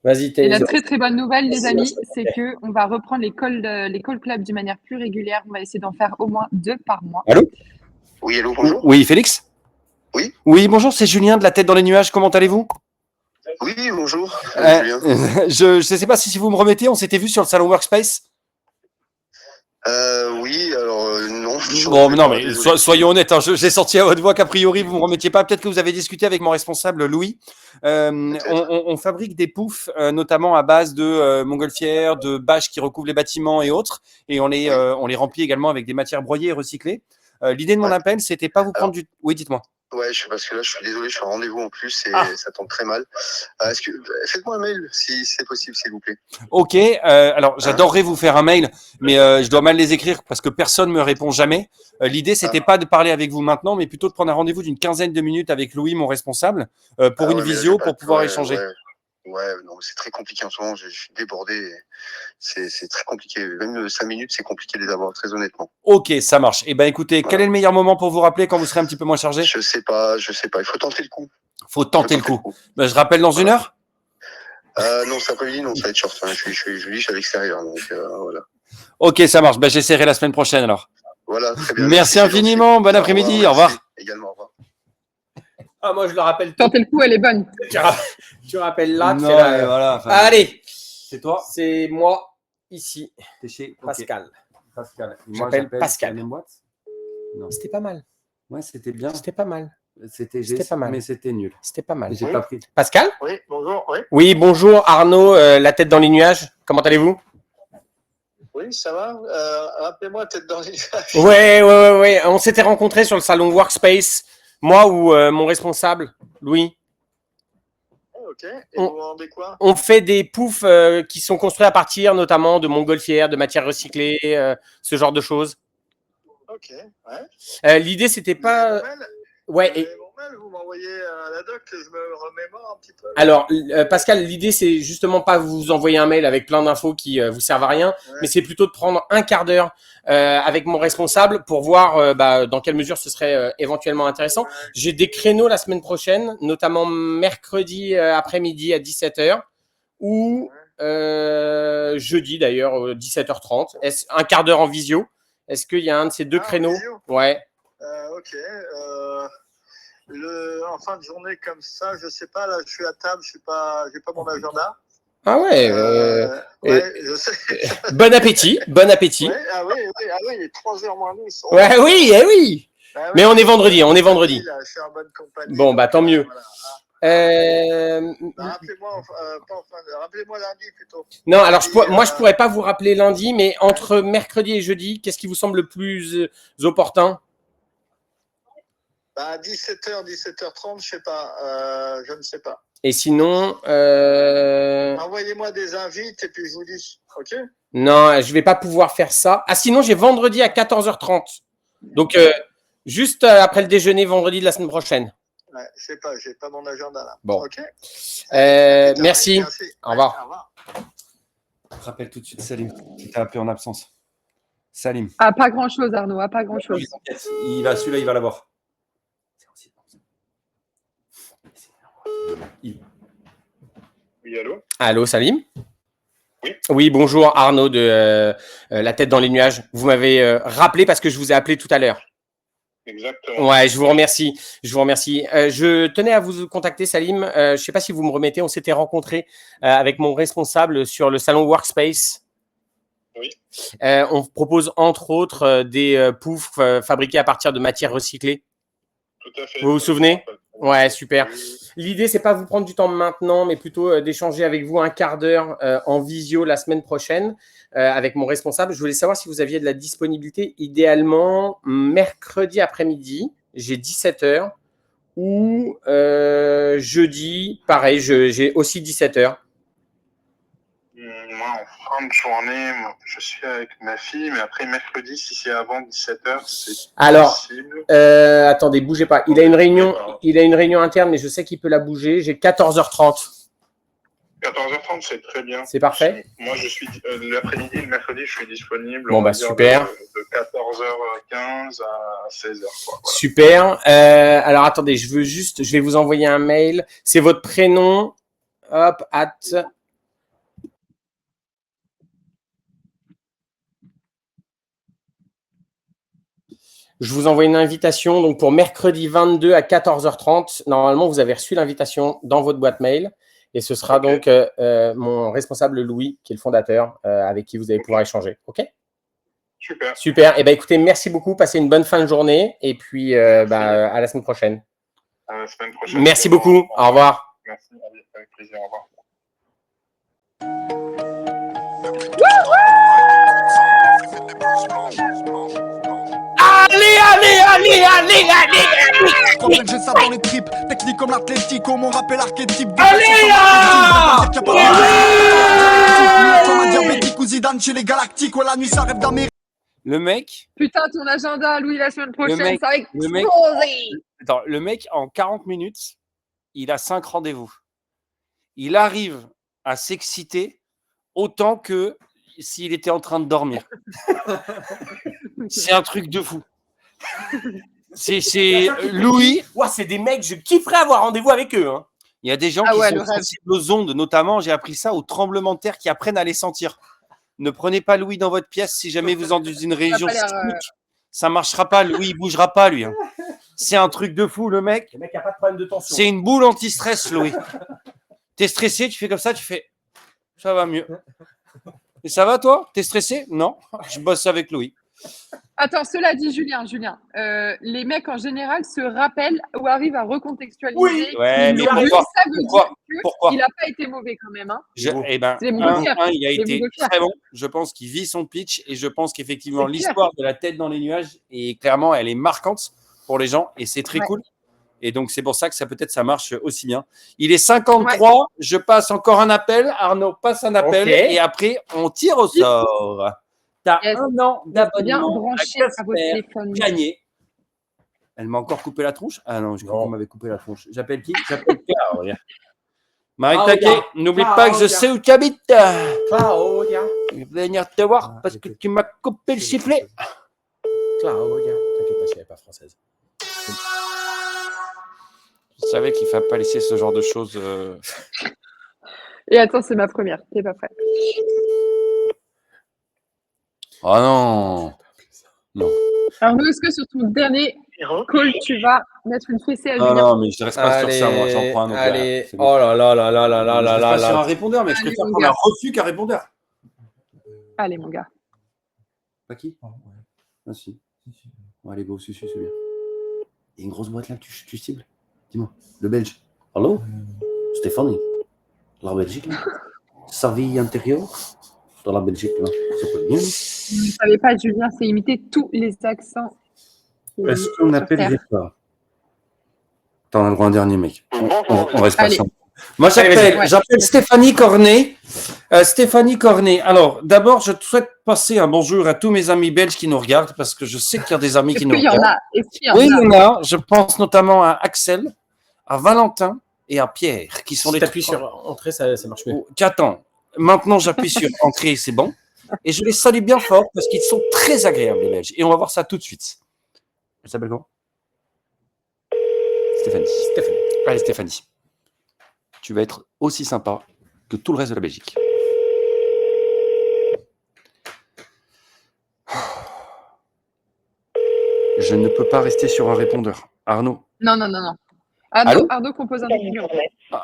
G: Vas-y,
F: Et la
G: t'es.
F: très très bonne nouvelle, les amis, c'est que on va reprendre les call clubs d'une manière plus régulière. On va essayer d'en faire au moins 2 par mois.
C: Allô?
K: Oui, allô, bonjour.
C: Oui, Félix?
K: Oui.
C: Oui, bonjour, c'est Julien de La Tête dans les Nuages. Comment allez-vous?
K: Oui, bonjour. Julien.
C: Je ne sais pas si vous me remettez, on s'était vu sur le salon Workspace.
K: Oui, alors non.
C: Bon, non, mais soyons honnêtes, hein, j'ai senti à votre voix qu'a priori vous ne me remettiez pas. Peut-être que vous avez discuté avec mon responsable Louis. On fabrique des poufs, notamment à base de montgolfières, de bâches qui recouvrent les bâtiments et autres. Et on les remplit également avec des matières broyées et recyclées. L'idée de mon appel, c'était pas vous prendre du. Oui, dites-moi.
K: Ouais, parce que là, je suis désolé, je suis en rendez-vous en plus et ça tombe très mal. Faites-moi un mail si c'est possible, s'il vous plaît.
C: Ok, alors j'adorerais vous faire un mail, mais je dois mal les écrire parce que personne ne me répond jamais. L'idée, c'était pas de parler avec vous maintenant, mais plutôt de prendre un rendez-vous d'une quinzaine de minutes avec Louis, mon responsable, pour une visio, pour pouvoir échanger.
K: Ouais, non, c'est très compliqué en ce moment, je suis débordé. C'est très compliqué. Même 5 minutes, c'est compliqué de les avoir, très honnêtement.
C: Ok, ça marche. Eh ben, écoutez, quel est le meilleur moment pour vous rappeler quand vous serez un petit peu moins chargé?
K: Je sais pas. Il faut tenter le coup.
C: Faut tenter le coup. Ben, je rappelle dans une heure?
K: Non, cet après-midi, non, ça va être short. Hein. Je dis, je suis à l'extérieur, donc voilà.
C: Ok, ça marche. Ben, j'essaierai la semaine prochaine alors.
K: Voilà, très bien.
C: Merci infiniment. Bon après-midi. Au revoir.
K: Également, au revoir.
G: Ah, moi, je le rappelle.
F: Tentez le coup, elle est bonne.
G: Tu rappelles là.
C: Non,
G: là.
C: voilà,
G: Allez.
C: C'est toi?
G: C'est moi, ici.
C: T'es chez
G: Pascal.
C: Pascal.
G: J'appelle Pascal.
C: La même boîte? Non.
G: C'était pas mal.
C: Ouais, c'était bien.
G: C'était pas mal.
C: C'était
G: pas mal.
C: Mais c'était nul.
G: C'était pas mal.
C: J'ai pas pris.
G: Pascal?
K: Oui, bonjour. Oui,
G: Oui, bonjour Arnaud, la tête dans les nuages. Comment allez-vous?
K: oui, ça va. Rappelez-moi, tête dans les nuages.
G: Ouais. On s'était rencontrés sur le salon Workspace, moi ou mon responsable, Louis.
K: Ok. Et vous vendez quoi?
G: On fait des poufs qui sont construits à partir notamment de montgolfières, de matières recyclées, ce genre de choses.
K: Ok, ouais.
G: L'idée, c'était pas. Ouais.
K: Vous m'envoyez à la doc, je me remémore un petit peu.
G: Alors, Pascal, l'idée, c'est justement pas vous envoyer un mail avec plein d'infos qui vous servent à rien, mais c'est plutôt de prendre un quart d'heure avec mon responsable pour voir dans quelle mesure ce serait éventuellement intéressant. J'ai des créneaux la semaine prochaine, notamment mercredi après-midi à 17h ou jeudi d'ailleurs, 17h30. Un quart d'heure en visio. Est-ce qu'il y a un de ces deux créneaux? Ouais.
K: Ok. En fin de journée comme ça, je sais pas, là je suis à table, j'ai pas mon agenda.
G: Ah ouais,
K: je sais.
G: Bon appétit, bon appétit.
K: Ouais, il est 3h moins 10.
G: Ouais, oui.
K: Ah,
G: mais on est vendredi, Là,
K: je suis en bonne compagnie.
G: Bon, tant mieux.
K: Voilà. Rappelez-moi lundi plutôt.
G: Non, alors moi je pourrais pas vous rappeler lundi, mais entre mercredi et jeudi, qu'est-ce qui vous semble le plus opportun?
K: 17h, 17h30, je sais pas. Je ne sais pas.
G: Et sinon,
K: envoyez-moi des invites et puis je vous dis. Ok.
G: Non, je vais pas pouvoir faire ça. Ah, sinon j'ai vendredi à 14h30. Donc juste après le déjeuner vendredi de la semaine prochaine.
K: Ouais, je sais pas, j'ai pas mon agenda là.
G: Bon.
K: Ok.
G: Merci. Au revoir.
K: Au revoir.
C: Rappelle tout de suite Salim, qui t'a appelé en absence. Salim.
F: Ah, pas grand-chose, Arnaud, pas grand-chose.
C: Celui-là, il va l'avoir.
K: Oui, allô?
G: Allô, Salim?
K: Oui.
G: Oui, bonjour Arnaud de La Tête dans les Nuages. Vous m'avez rappelé parce que je vous ai appelé tout à l'heure.
K: Exactement.
G: Ouais, je vous remercie. Je tenais à vous contacter, Salim. Je ne sais pas si vous me remettez. On s'était rencontrés avec mon responsable sur le salon Workspace.
I: Oui.
G: On propose entre autres des poufs fabriqués à partir de matières recyclées.
I: Tout à fait.
G: Vous vous souvenez? Ouais, super. L'idée, c'est pas vous prendre du temps maintenant, mais plutôt d'échanger avec vous un quart d'heure en visio la semaine prochaine avec mon responsable. Je voulais savoir si vous aviez de la disponibilité, idéalement mercredi après-midi, j'ai 17h, ou jeudi, pareil, j'ai aussi 17h.
I: Moi, en fin de journée, je suis avec ma fille, mais après mercredi, si c'est avant 17h, c'est possible.
G: Attendez, bougez pas. Il a une réunion interne, mais je sais qu'il peut la bouger. J'ai 14h30.
I: 14h30, c'est très bien.
G: C'est parfait.
I: Moi, je suis l'après-midi, le mercredi, je suis disponible.
G: Bon, bah super.
I: De 14h15 à 16h. Quoi, voilà.
G: Super. Alors attendez, je vais vous envoyer un mail. C'est votre prénom. Hop, Je vous envoie une invitation donc pour mercredi 22 à 14h30. Normalement, vous avez reçu l'invitation dans votre boîte mail. Et ce sera donc mon responsable Louis, qui est le fondateur, avec qui vous allez pouvoir échanger. OK?
I: Super.
G: Super. Eh bien, écoutez, merci beaucoup. Passez une bonne fin de journée. Et puis, à la semaine prochaine.
I: À la semaine prochaine.
G: Merci beaucoup. Au revoir.
I: Merci. Avec plaisir. Au revoir.
C: Allez.
D: Je crois bien que j'ai ça dans les tripes. Technique comme l'Atlético, mon rap est l'archétype.
C: Allez là!
D: Comme un diabétique ou Zidane chez les galactiques. Ouais, la nuit, ça rêve d'Amérique.
A: Le mec.
F: Putain, ton agenda, Louis, la semaine prochaine, ça va exploser.
A: Attends, le mec, en 40 minutes, il a 5 rendez-vous. Il arrive à s'exciter autant que s'il était en train de dormir. C'est un truc de fou. C'est Louis.
C: Ouais, c'est des mecs, je kifferais avoir rendez-vous avec eux. Hein.
A: Il y a des gens qui sont sensibles aux ondes, notamment, j'ai appris ça, aux tremblements de terre, qui apprennent à les sentir. Ne prenez pas Louis dans votre pièce si jamais vous êtes dans une région sismique. Ça ne marchera pas. Louis, il ne bougera pas, lui. Hein. C'est un truc de fou, le mec.
C: Le mec n'a pas de problème de tension.
A: C'est une boule anti-stress, Louis. T'es stressé, tu fais comme ça, tu fais ça va mieux. Et ça va, toi? T'es stressé? Non, je bosse avec Louis.
F: Attends, cela dit, Julien, les mecs en général se rappellent ou arrivent à recontextualiser.
A: Oui, ouais, mais pourquoi
F: il n'a pas été mauvais quand même. Hein.
A: Eh ben, il a été très bon. Je pense qu'il vit son pitch et je pense qu'effectivement, l'histoire de la tête dans les nuages, est clairement, elle est marquante pour les gens et c'est très cool. Et donc, c'est pour ça que ça marche aussi bien. Il est 53. Je passe encore un appel. Arnaud passe un appel et après, on tire au sort. Tu as 1 an d'abonnement à gagné. Elle m'a encore coupé la tronche. Ah non, je crois qu'on m'avait coupé la tronche. J'appelle qui? J'appelle Claudia. Marie Taquet, n'oublie pas que je sais où tu habites.
C: Claudia.
A: Je vais venir te voir parce que tu m'as coupé le sifflet.
C: Claudia. T'inquiète pas si elle n'est pas française.
A: Je savais qu'il ne fallait pas laisser ce genre de choses.
F: Et attends, c'est ma première. T'es pas prêt.
A: Oh non. Non.
F: Arnaud, est-ce que sur ton dernier call, tu vas mettre une fessée à Julien?
A: Non, mais je ne reste pas sur ça, moi. J'en prends un autre.
C: Allez. Oh là là là là là là là là.
A: Je suis pas sur un répondeur, mais je préfère prendre un refus qu'un répondeur.
F: Allez, mon gars.
A: Pas qui? Ah, si. Bon, allez, go, c'est celui-là. Il y a une grosse boîte là, tu cibles. Dis-moi, le Belge. Allô? Stéphanie. La Belgique, là. Servie intérieur. Dans la Belgique, là. Ça peut bien.
F: Vous ne savez pas, Julien, c'est imiter tous les accents.
A: Est-ce qu'on appelle pas? T'en as le droit à un dernier, mec. On reste patient. Moi, j'appelle Stéphanie Cornet. Stéphanie Cornet. Alors, d'abord, je souhaite passer un bonjour à tous mes amis belges qui nous regardent, parce que je sais qu'il y a des amis qui nous regardent. Oui, il y en a. Je pense notamment à Axel, à Valentin et à Pierre, qui sont
C: si
A: les.
C: Si tu appuies sur entrée, ça marche mieux.
A: Qu'attends. Maintenant, j'appuie sur entrée, c'est bon. Et je les salue bien fort parce qu'ils sont très agréables, les Belges. Et on va voir ça tout de suite. Elle s'appelle comment? Stéphanie. Allez, Stéphanie. Tu vas être aussi sympa que tout le reste de la Belgique. Je ne peux pas rester sur un répondeur. Arnaud.
F: Non. Arnaud compose un numéro.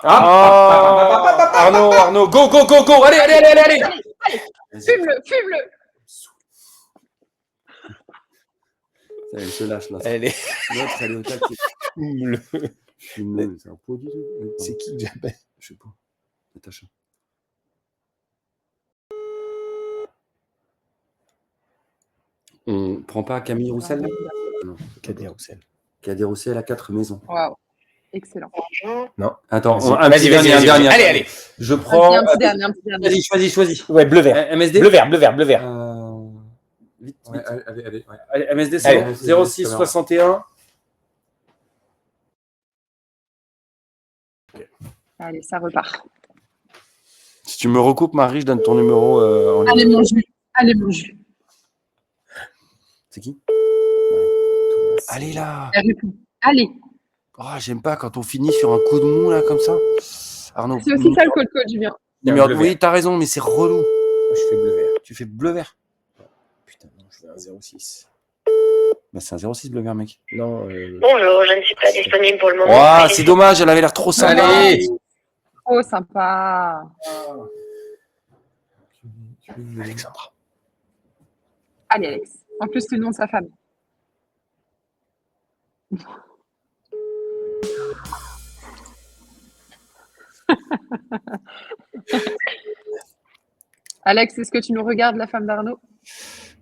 A: Arnaud, go. Allez.
F: Fume-le.
A: Elle se lâche là.
C: Elle est.
A: L'autre, elle est au taquet.
C: Fume-le.
A: Fume-le, c'est un pot du tout.
C: C'est qui que j'appelle?
A: Je sais pas. Natacha. On prend pas Camille Roussel là? Non.
C: Cadet Roussel.
A: Cadet Roussel à 4 maisons.
F: Waouh. Excellent.
A: Non. Attends,
C: Vas-y,
A: petit
C: vas-y,
A: dernier, un dernier.
C: Allez.
A: Je prends.
F: Un petit dernier.
A: Vas-y, choisis.
C: Ouais, bleu vert.
A: MSD.
C: Bleu vert.
A: Vite.
E: Ouais, allez. Ouais.
A: Allez, MSD,
C: Allez.
A: c'est bon. 06 61.
F: Allez, ça repart.
A: Si tu me recoupes, Marie, je donne ton numéro en ligne.
F: Allez, mon jus.
A: C'est qui? Allez là.
F: Elle répond. Allez.
A: Oh, j'aime pas quand on finit sur un coup de mou là comme ça. Arnaud.
F: C'est aussi ça le code, Julien.
A: Oui, t'as raison, mais c'est relou.
C: Moi, je fais bleu vert.
A: Tu fais bleu vert.
C: Putain, non, je fais un 06.
A: Bah, c'est un 06 bleu vert, mec.
C: Non.
L: Bonjour, je ne suis pas disponible pour le moment.
A: Oh, c'est dommage, elle avait l'air trop sympa.
C: Allez.
F: Oh, sympa.
C: Alexandra.
F: Allez, Alex. En plus, c'est le nom de sa femme. Alex, est-ce que tu nous regardes, la femme d'Arnaud?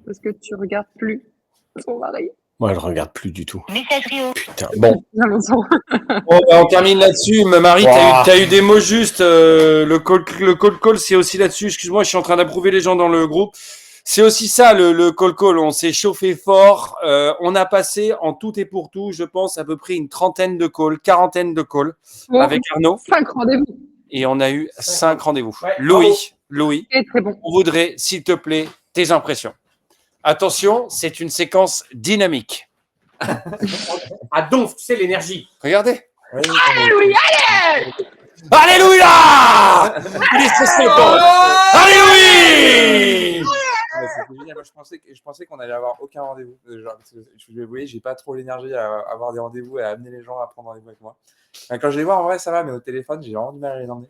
F: Est-ce que tu regardes plus son mari?
C: Moi, je regarde plus du tout.
L: Messagerie.
C: Putain. Bon.
A: Bon, bah, on termine là-dessus. Marie, t'as eu des mots justes. Le call, c'est aussi là-dessus. Excuse-moi, je suis en train d'approuver les gens dans le groupe. C'est aussi ça, le call. On s'est chauffé fort. On a passé en tout et pour tout, je pense, à peu près une trentaine de calls, quarantaine de calls avec Arnaud.
F: 5 rendez-vous.
A: Et on a eu 5 rendez-vous.
G: Ouais,
A: Louis,
F: Et très bon.
A: on voudrait, s'il te plaît, tes impressions. Attention, c'est une séquence dynamique.
G: Ah donc, tu sais, l'énergie.
A: Regardez.
F: Allez, Louis, allez!
A: Allez, Louis, là! Il est stressé, le pauvre. Allez, Louis!
E: Ouais, c'était génial. Moi, je pensais qu'on allait avoir aucun rendez-vous. Genre, parce que vous voyez, j'ai pas trop l'énergie à avoir des rendez-vous et à amener les gens à prendre rendez-vous avec moi. Quand je les vois, en vrai, ça va, mais au téléphone, j'ai vraiment du mal à les emmener.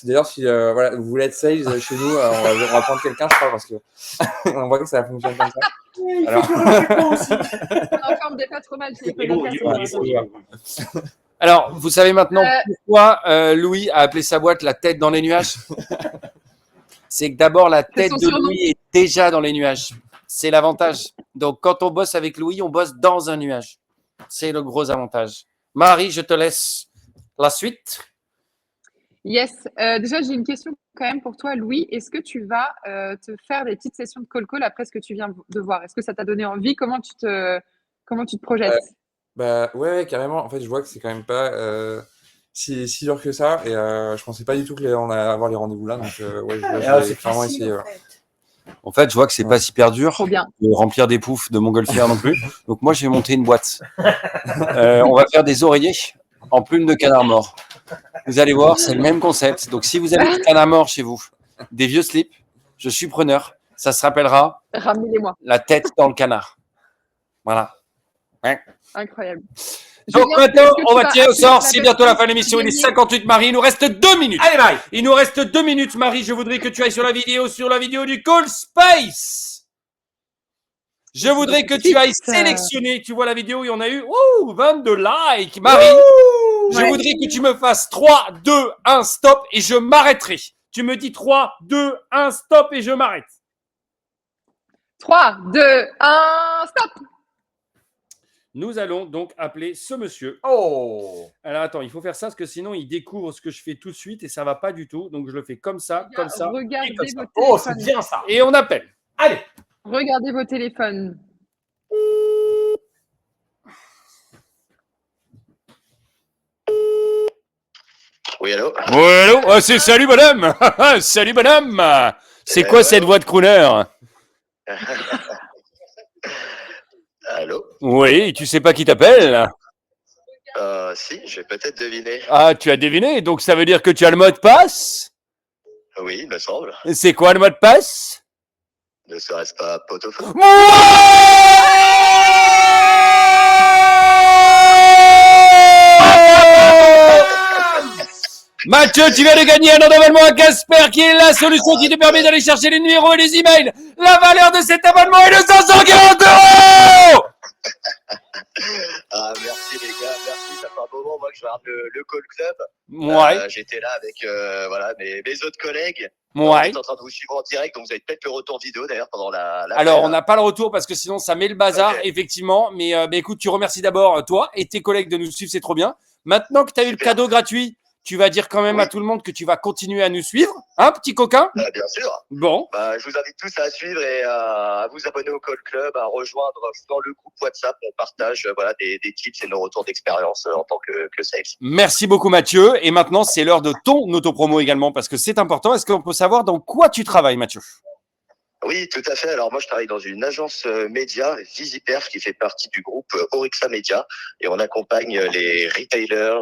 E: D'ailleurs, si voilà, vous voulez être sales chez nous, on va prendre quelqu'un, je crois, parce que on voit que ça fonctionne comme ça. Alors,
F: L'enfant n'est pas trop mal.
A: Alors, vous savez maintenant pourquoi Louis a appelé sa boîte la tête dans les nuages? C'est que d'abord, la tête de Louis est déjà dans les nuages. C'est l'avantage. Donc, quand on bosse avec Louis, on bosse dans un nuage. C'est le gros avantage. Marie, je te laisse la suite.
F: Yes. Déjà, j'ai une question quand même pour toi, Louis. Est-ce que tu vas te faire des petites sessions de call après ce que tu viens de voir? Est-ce que ça t'a donné envie? Comment tu te projettes?
E: Bah ouais, carrément. En fait, je vois que c'est quand même pas si dur que ça. Et je pensais pas du tout qu'on allait avoir les rendez-vous là. Donc ouais, je vais vraiment essayer.
A: En fait, je vois que c'est pas super dur
F: Trop bien.
A: de remplir des poufs de montgolfière non plus. Donc moi, je vais monter une boîte. On va faire des oreillers en plume de canard mort. Vous allez voir, c'est le même concept. Donc si vous avez des canards morts chez vous, des vieux slips, je suis preneur. Ça se rappellera
F: Ramenez-les-moi.
A: la tête dans le canard. Voilà. Ouais.
F: Incroyable.
A: Donc
F: Julien,
A: maintenant,
F: est-ce que
A: on
F: tu
A: va
F: vas
A: tirer au
F: appeler
A: sort.
F: la
A: C'est
F: personne
A: bientôt la fin de
F: qui
A: l'émission. Il est
F: gagne
A: 58, Marie. Il nous reste 2 minutes.
G: Allez, Marie.
A: Il nous reste 2 minutes, Marie. Je voudrais que tu ailles sur la vidéo du Call Space. Je voudrais que tu ailles sélectionner. Tu vois la vidéo, il y en a eu 22 likes. Marie, je voudrais que tu me fasses 3, 2, 1, stop et je m'arrêterai. Tu me dis 3, 2, 1, stop et je m'arrête.
F: 3, 2, 1, stop!
A: Nous allons donc appeler ce monsieur.
E: Oh!
A: Alors attends, il faut faire ça parce que sinon il découvre ce que je fais tout de suite et ça va pas du tout. Donc je le fais comme ça, comme ça.
F: Regardez
A: et comme ça.
F: vos
G: Oh, c'est
F: téléphones.
G: bien ça.
A: Et on appelle.
G: Allez.
F: Regardez vos téléphones.
K: Oui, allô?
A: Oui, allô? C'est salut madame. Salut madame. C'est quoi cette voix de crooner?
K: Allô?
A: Oui, tu sais pas qui t'appelle?
K: Si, j'ai peut-être deviné.
A: Ah, tu as deviné, donc ça veut dire que tu as le mot de passe?
K: Oui, il me semble.
A: C'est quoi le mot de passe?
K: Ne serait-ce pas pot-au-feu?
A: Mathieu, tu viens de gagner un abonnement à Casper qui est la solution qui te permet d'aller chercher les numéros et les emails. La valeur de cet abonnement est de 540 €.
M: rejoindre le Call Club.
C: Ouais.
M: J'étais là avec voilà, mes autres collègues.
C: Ouais.
M: On est en train de vous suivre en direct, donc vous avez peut-être le retour vidéo d'ailleurs pendant la
C: Alors, on n'a pas le retour parce que sinon, ça met le bazar, effectivement. Mais écoute, tu remercies d'abord toi et tes collègues de nous suivre, c'est trop bien. Maintenant que tu as eu le cadeau gratuit, tu vas dire quand même à tout le monde que tu vas continuer à nous suivre, hein, petit coquin?
M: Bien sûr.
C: Bon.
M: Je vous invite tous à suivre et à vous abonner au Call Club, à rejoindre dans le groupe WhatsApp. On partage des tips et nos retours d'expérience en tant que sales.
C: Merci beaucoup, Mathieu. Et maintenant, c'est l'heure de ton autopromo également parce que c'est important. Est-ce qu'on peut savoir dans quoi tu travailles, Mathieu?
M: Oui, tout à fait. Alors moi, je travaille dans une agence média, Visiperf, qui fait partie du groupe Orixa Media, et on accompagne les retailers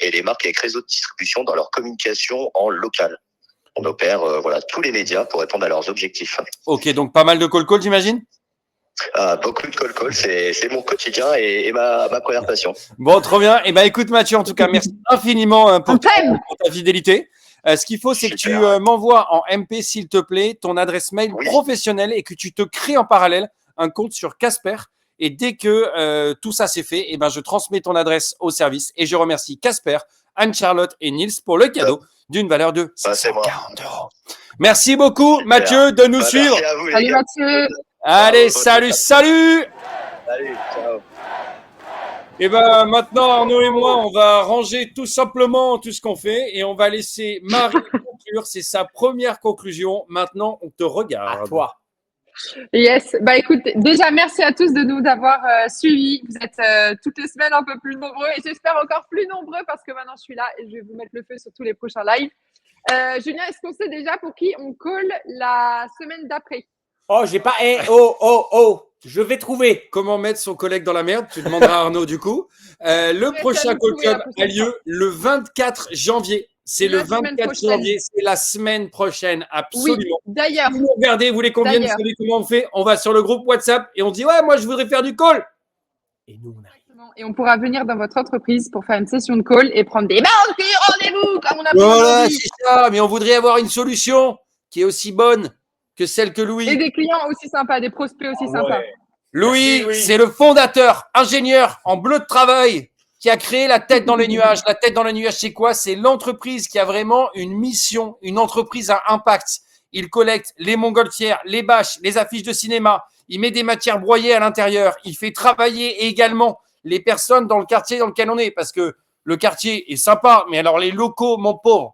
M: et les marques avec réseau de distribution dans leur communication en local. On opère tous les médias pour répondre à leurs objectifs.
C: Ok, donc pas mal de call j'imagine?
M: Beaucoup de call, c'est mon quotidien et ma première passion.
C: Bon, trop bien. Et écoute, Mathieu, en tout cas, merci infiniment pour ta fidélité. Ce qu'il faut, c'est que tu m'envoies en MP, s'il te plaît, ton adresse mail professionnelle et que tu te crées en parallèle un compte sur Casper. Et dès que tout ça c'est fait, je transmets ton adresse au service et je remercie Casper, Anne-Charlotte et Nils pour le cadeau d'une valeur de 540 €. Merci beaucoup, Mathieu, de nous suivre.
M: Merci à vous,
F: Salut Mathieu.
C: Allez, salut.
M: Salut, ciao.
C: Et maintenant, Arnaud et moi, on va ranger tout simplement tout ce qu'on fait et on va laisser Marie conclure. C'est sa première conclusion. Maintenant, on te regarde.
G: À toi.
F: Yes. Écoute, déjà, merci à tous de nous avoir suivis. Vous êtes toutes les semaines un peu plus nombreux et j'espère encore plus nombreux parce que maintenant, je suis là et je vais vous mettre le feu sur tous les prochains lives. Julien, est-ce qu'on sait déjà pour qui on call la semaine d'après?
G: Oh, j'ai pas. Je vais trouver.
C: Comment mettre son collègue dans la merde? Tu demanderas à Arnaud du coup. Le prochain Call Club a lieu le 24 janvier. C'est le 24 janvier. C'est la semaine prochaine. Absolument.
F: Oui, d'ailleurs.
C: Vous regardez, vous voulez combien? Vous savez comment on fait? On va sur le groupe WhatsApp et on dit ouais, moi je voudrais faire du call.
G: Et nous, on arrive.
F: Et on pourra venir dans votre entreprise pour faire une session de call et prendre des rendez-vous comme on a
C: Voilà, c'est ça. Mais on voudrait avoir une solution qui est aussi bonne que celle que Louis.
F: Et des clients aussi sympas, des prospects aussi sympas.
C: Louis, c'est le fondateur, ingénieur en bleu de travail qui a créé la tête dans les nuages. La tête dans les nuages, c'est quoi? C'est l'entreprise qui a vraiment une mission, une entreprise à impact. Il collecte les montgolfières, les bâches, les affiches de cinéma. Il met des matières broyées à l'intérieur. Il fait travailler également les personnes dans le quartier dans lequel on est. Parce que le quartier est sympa, mais alors les locaux, mon pauvre,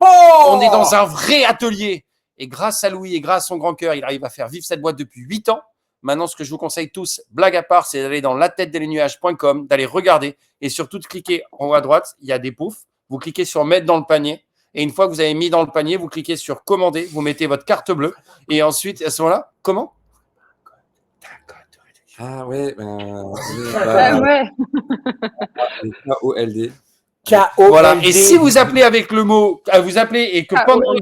C: on est dans un vrai atelier. Et grâce à Louis et grâce à son grand cœur, il arrive à faire vivre cette boîte depuis 8 ans. Maintenant, ce que je vous conseille tous, blague à part, c'est d'aller dans latettedelennuages.com, d'aller regarder et surtout de cliquer en haut à droite. Il y a des poufs. Vous cliquez sur mettre dans le panier. Et une fois que vous avez mis dans le panier, vous cliquez sur commander. Vous mettez votre carte bleue. Et ensuite, à ce moment-là, comment?
E: Ah ouais.
F: Ouais.
E: KOLD.
C: Voilà. Et si vous appelez avec le mot, vous appelez et que pendant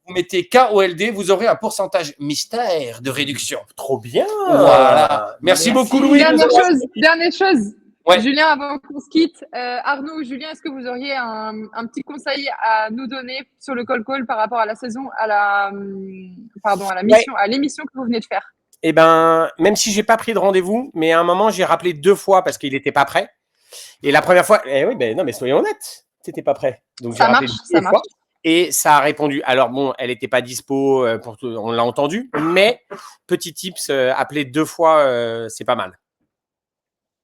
C: vous mettez KOLD, vous aurez un pourcentage mystère de réduction.
G: Trop bien.
C: Voilà. Merci beaucoup, Louis.
F: Dernière chose.
C: Ouais.
F: Julien, avant qu'on se quitte, Arnaud ou Julien, est-ce que vous auriez un petit conseil à nous donner sur le call par rapport à la saison, à mission, à l'émission que vous venez de faire?
G: Eh ben, même si j'ai pas pris de rendez-vous, mais à un moment, j'ai rappelé 2 fois parce qu'il n'était pas prêt. Et la première fois, non, mais soyons honnêtes, t'étais pas prêt. Donc j'ai rappelé 2 fois. Et ça a répondu. Alors bon, elle n'était pas dispo, on l'a entendu, mais petit tips, appeler 2 fois, c'est pas mal.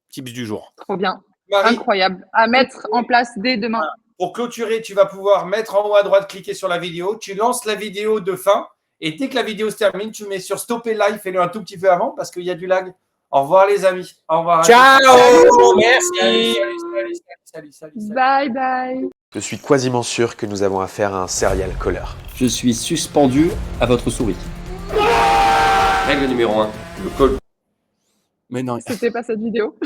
G: Tips du jour.
F: Trop bien. Marie, incroyable. À mettre en place dès demain.
A: Pour clôturer, tu vas pouvoir mettre en haut à droite, cliquer sur la vidéo. Tu lances la vidéo de fin et dès que la vidéo se termine, tu mets sur stopper live, fais-le un tout petit peu avant parce qu'il y a du lag. Au revoir les amis. Au revoir.
G: Ciao. Merci.
A: Salut.
F: Bye bye.
B: Je suis quasiment sûr que nous avons affaire à un serial caller.
C: Je suis suspendu à votre souris. Règle numéro 1, le call. Mais non.
F: C'était pas cette vidéo.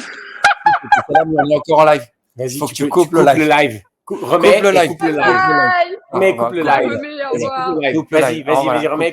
C: On est encore en live.
G: Vas-y,
C: faut que tu coupes le live.
G: Remets
C: le live.
G: Coupe le live. Mais coupe le live.
F: Au revoir.
G: Vas-y, remets.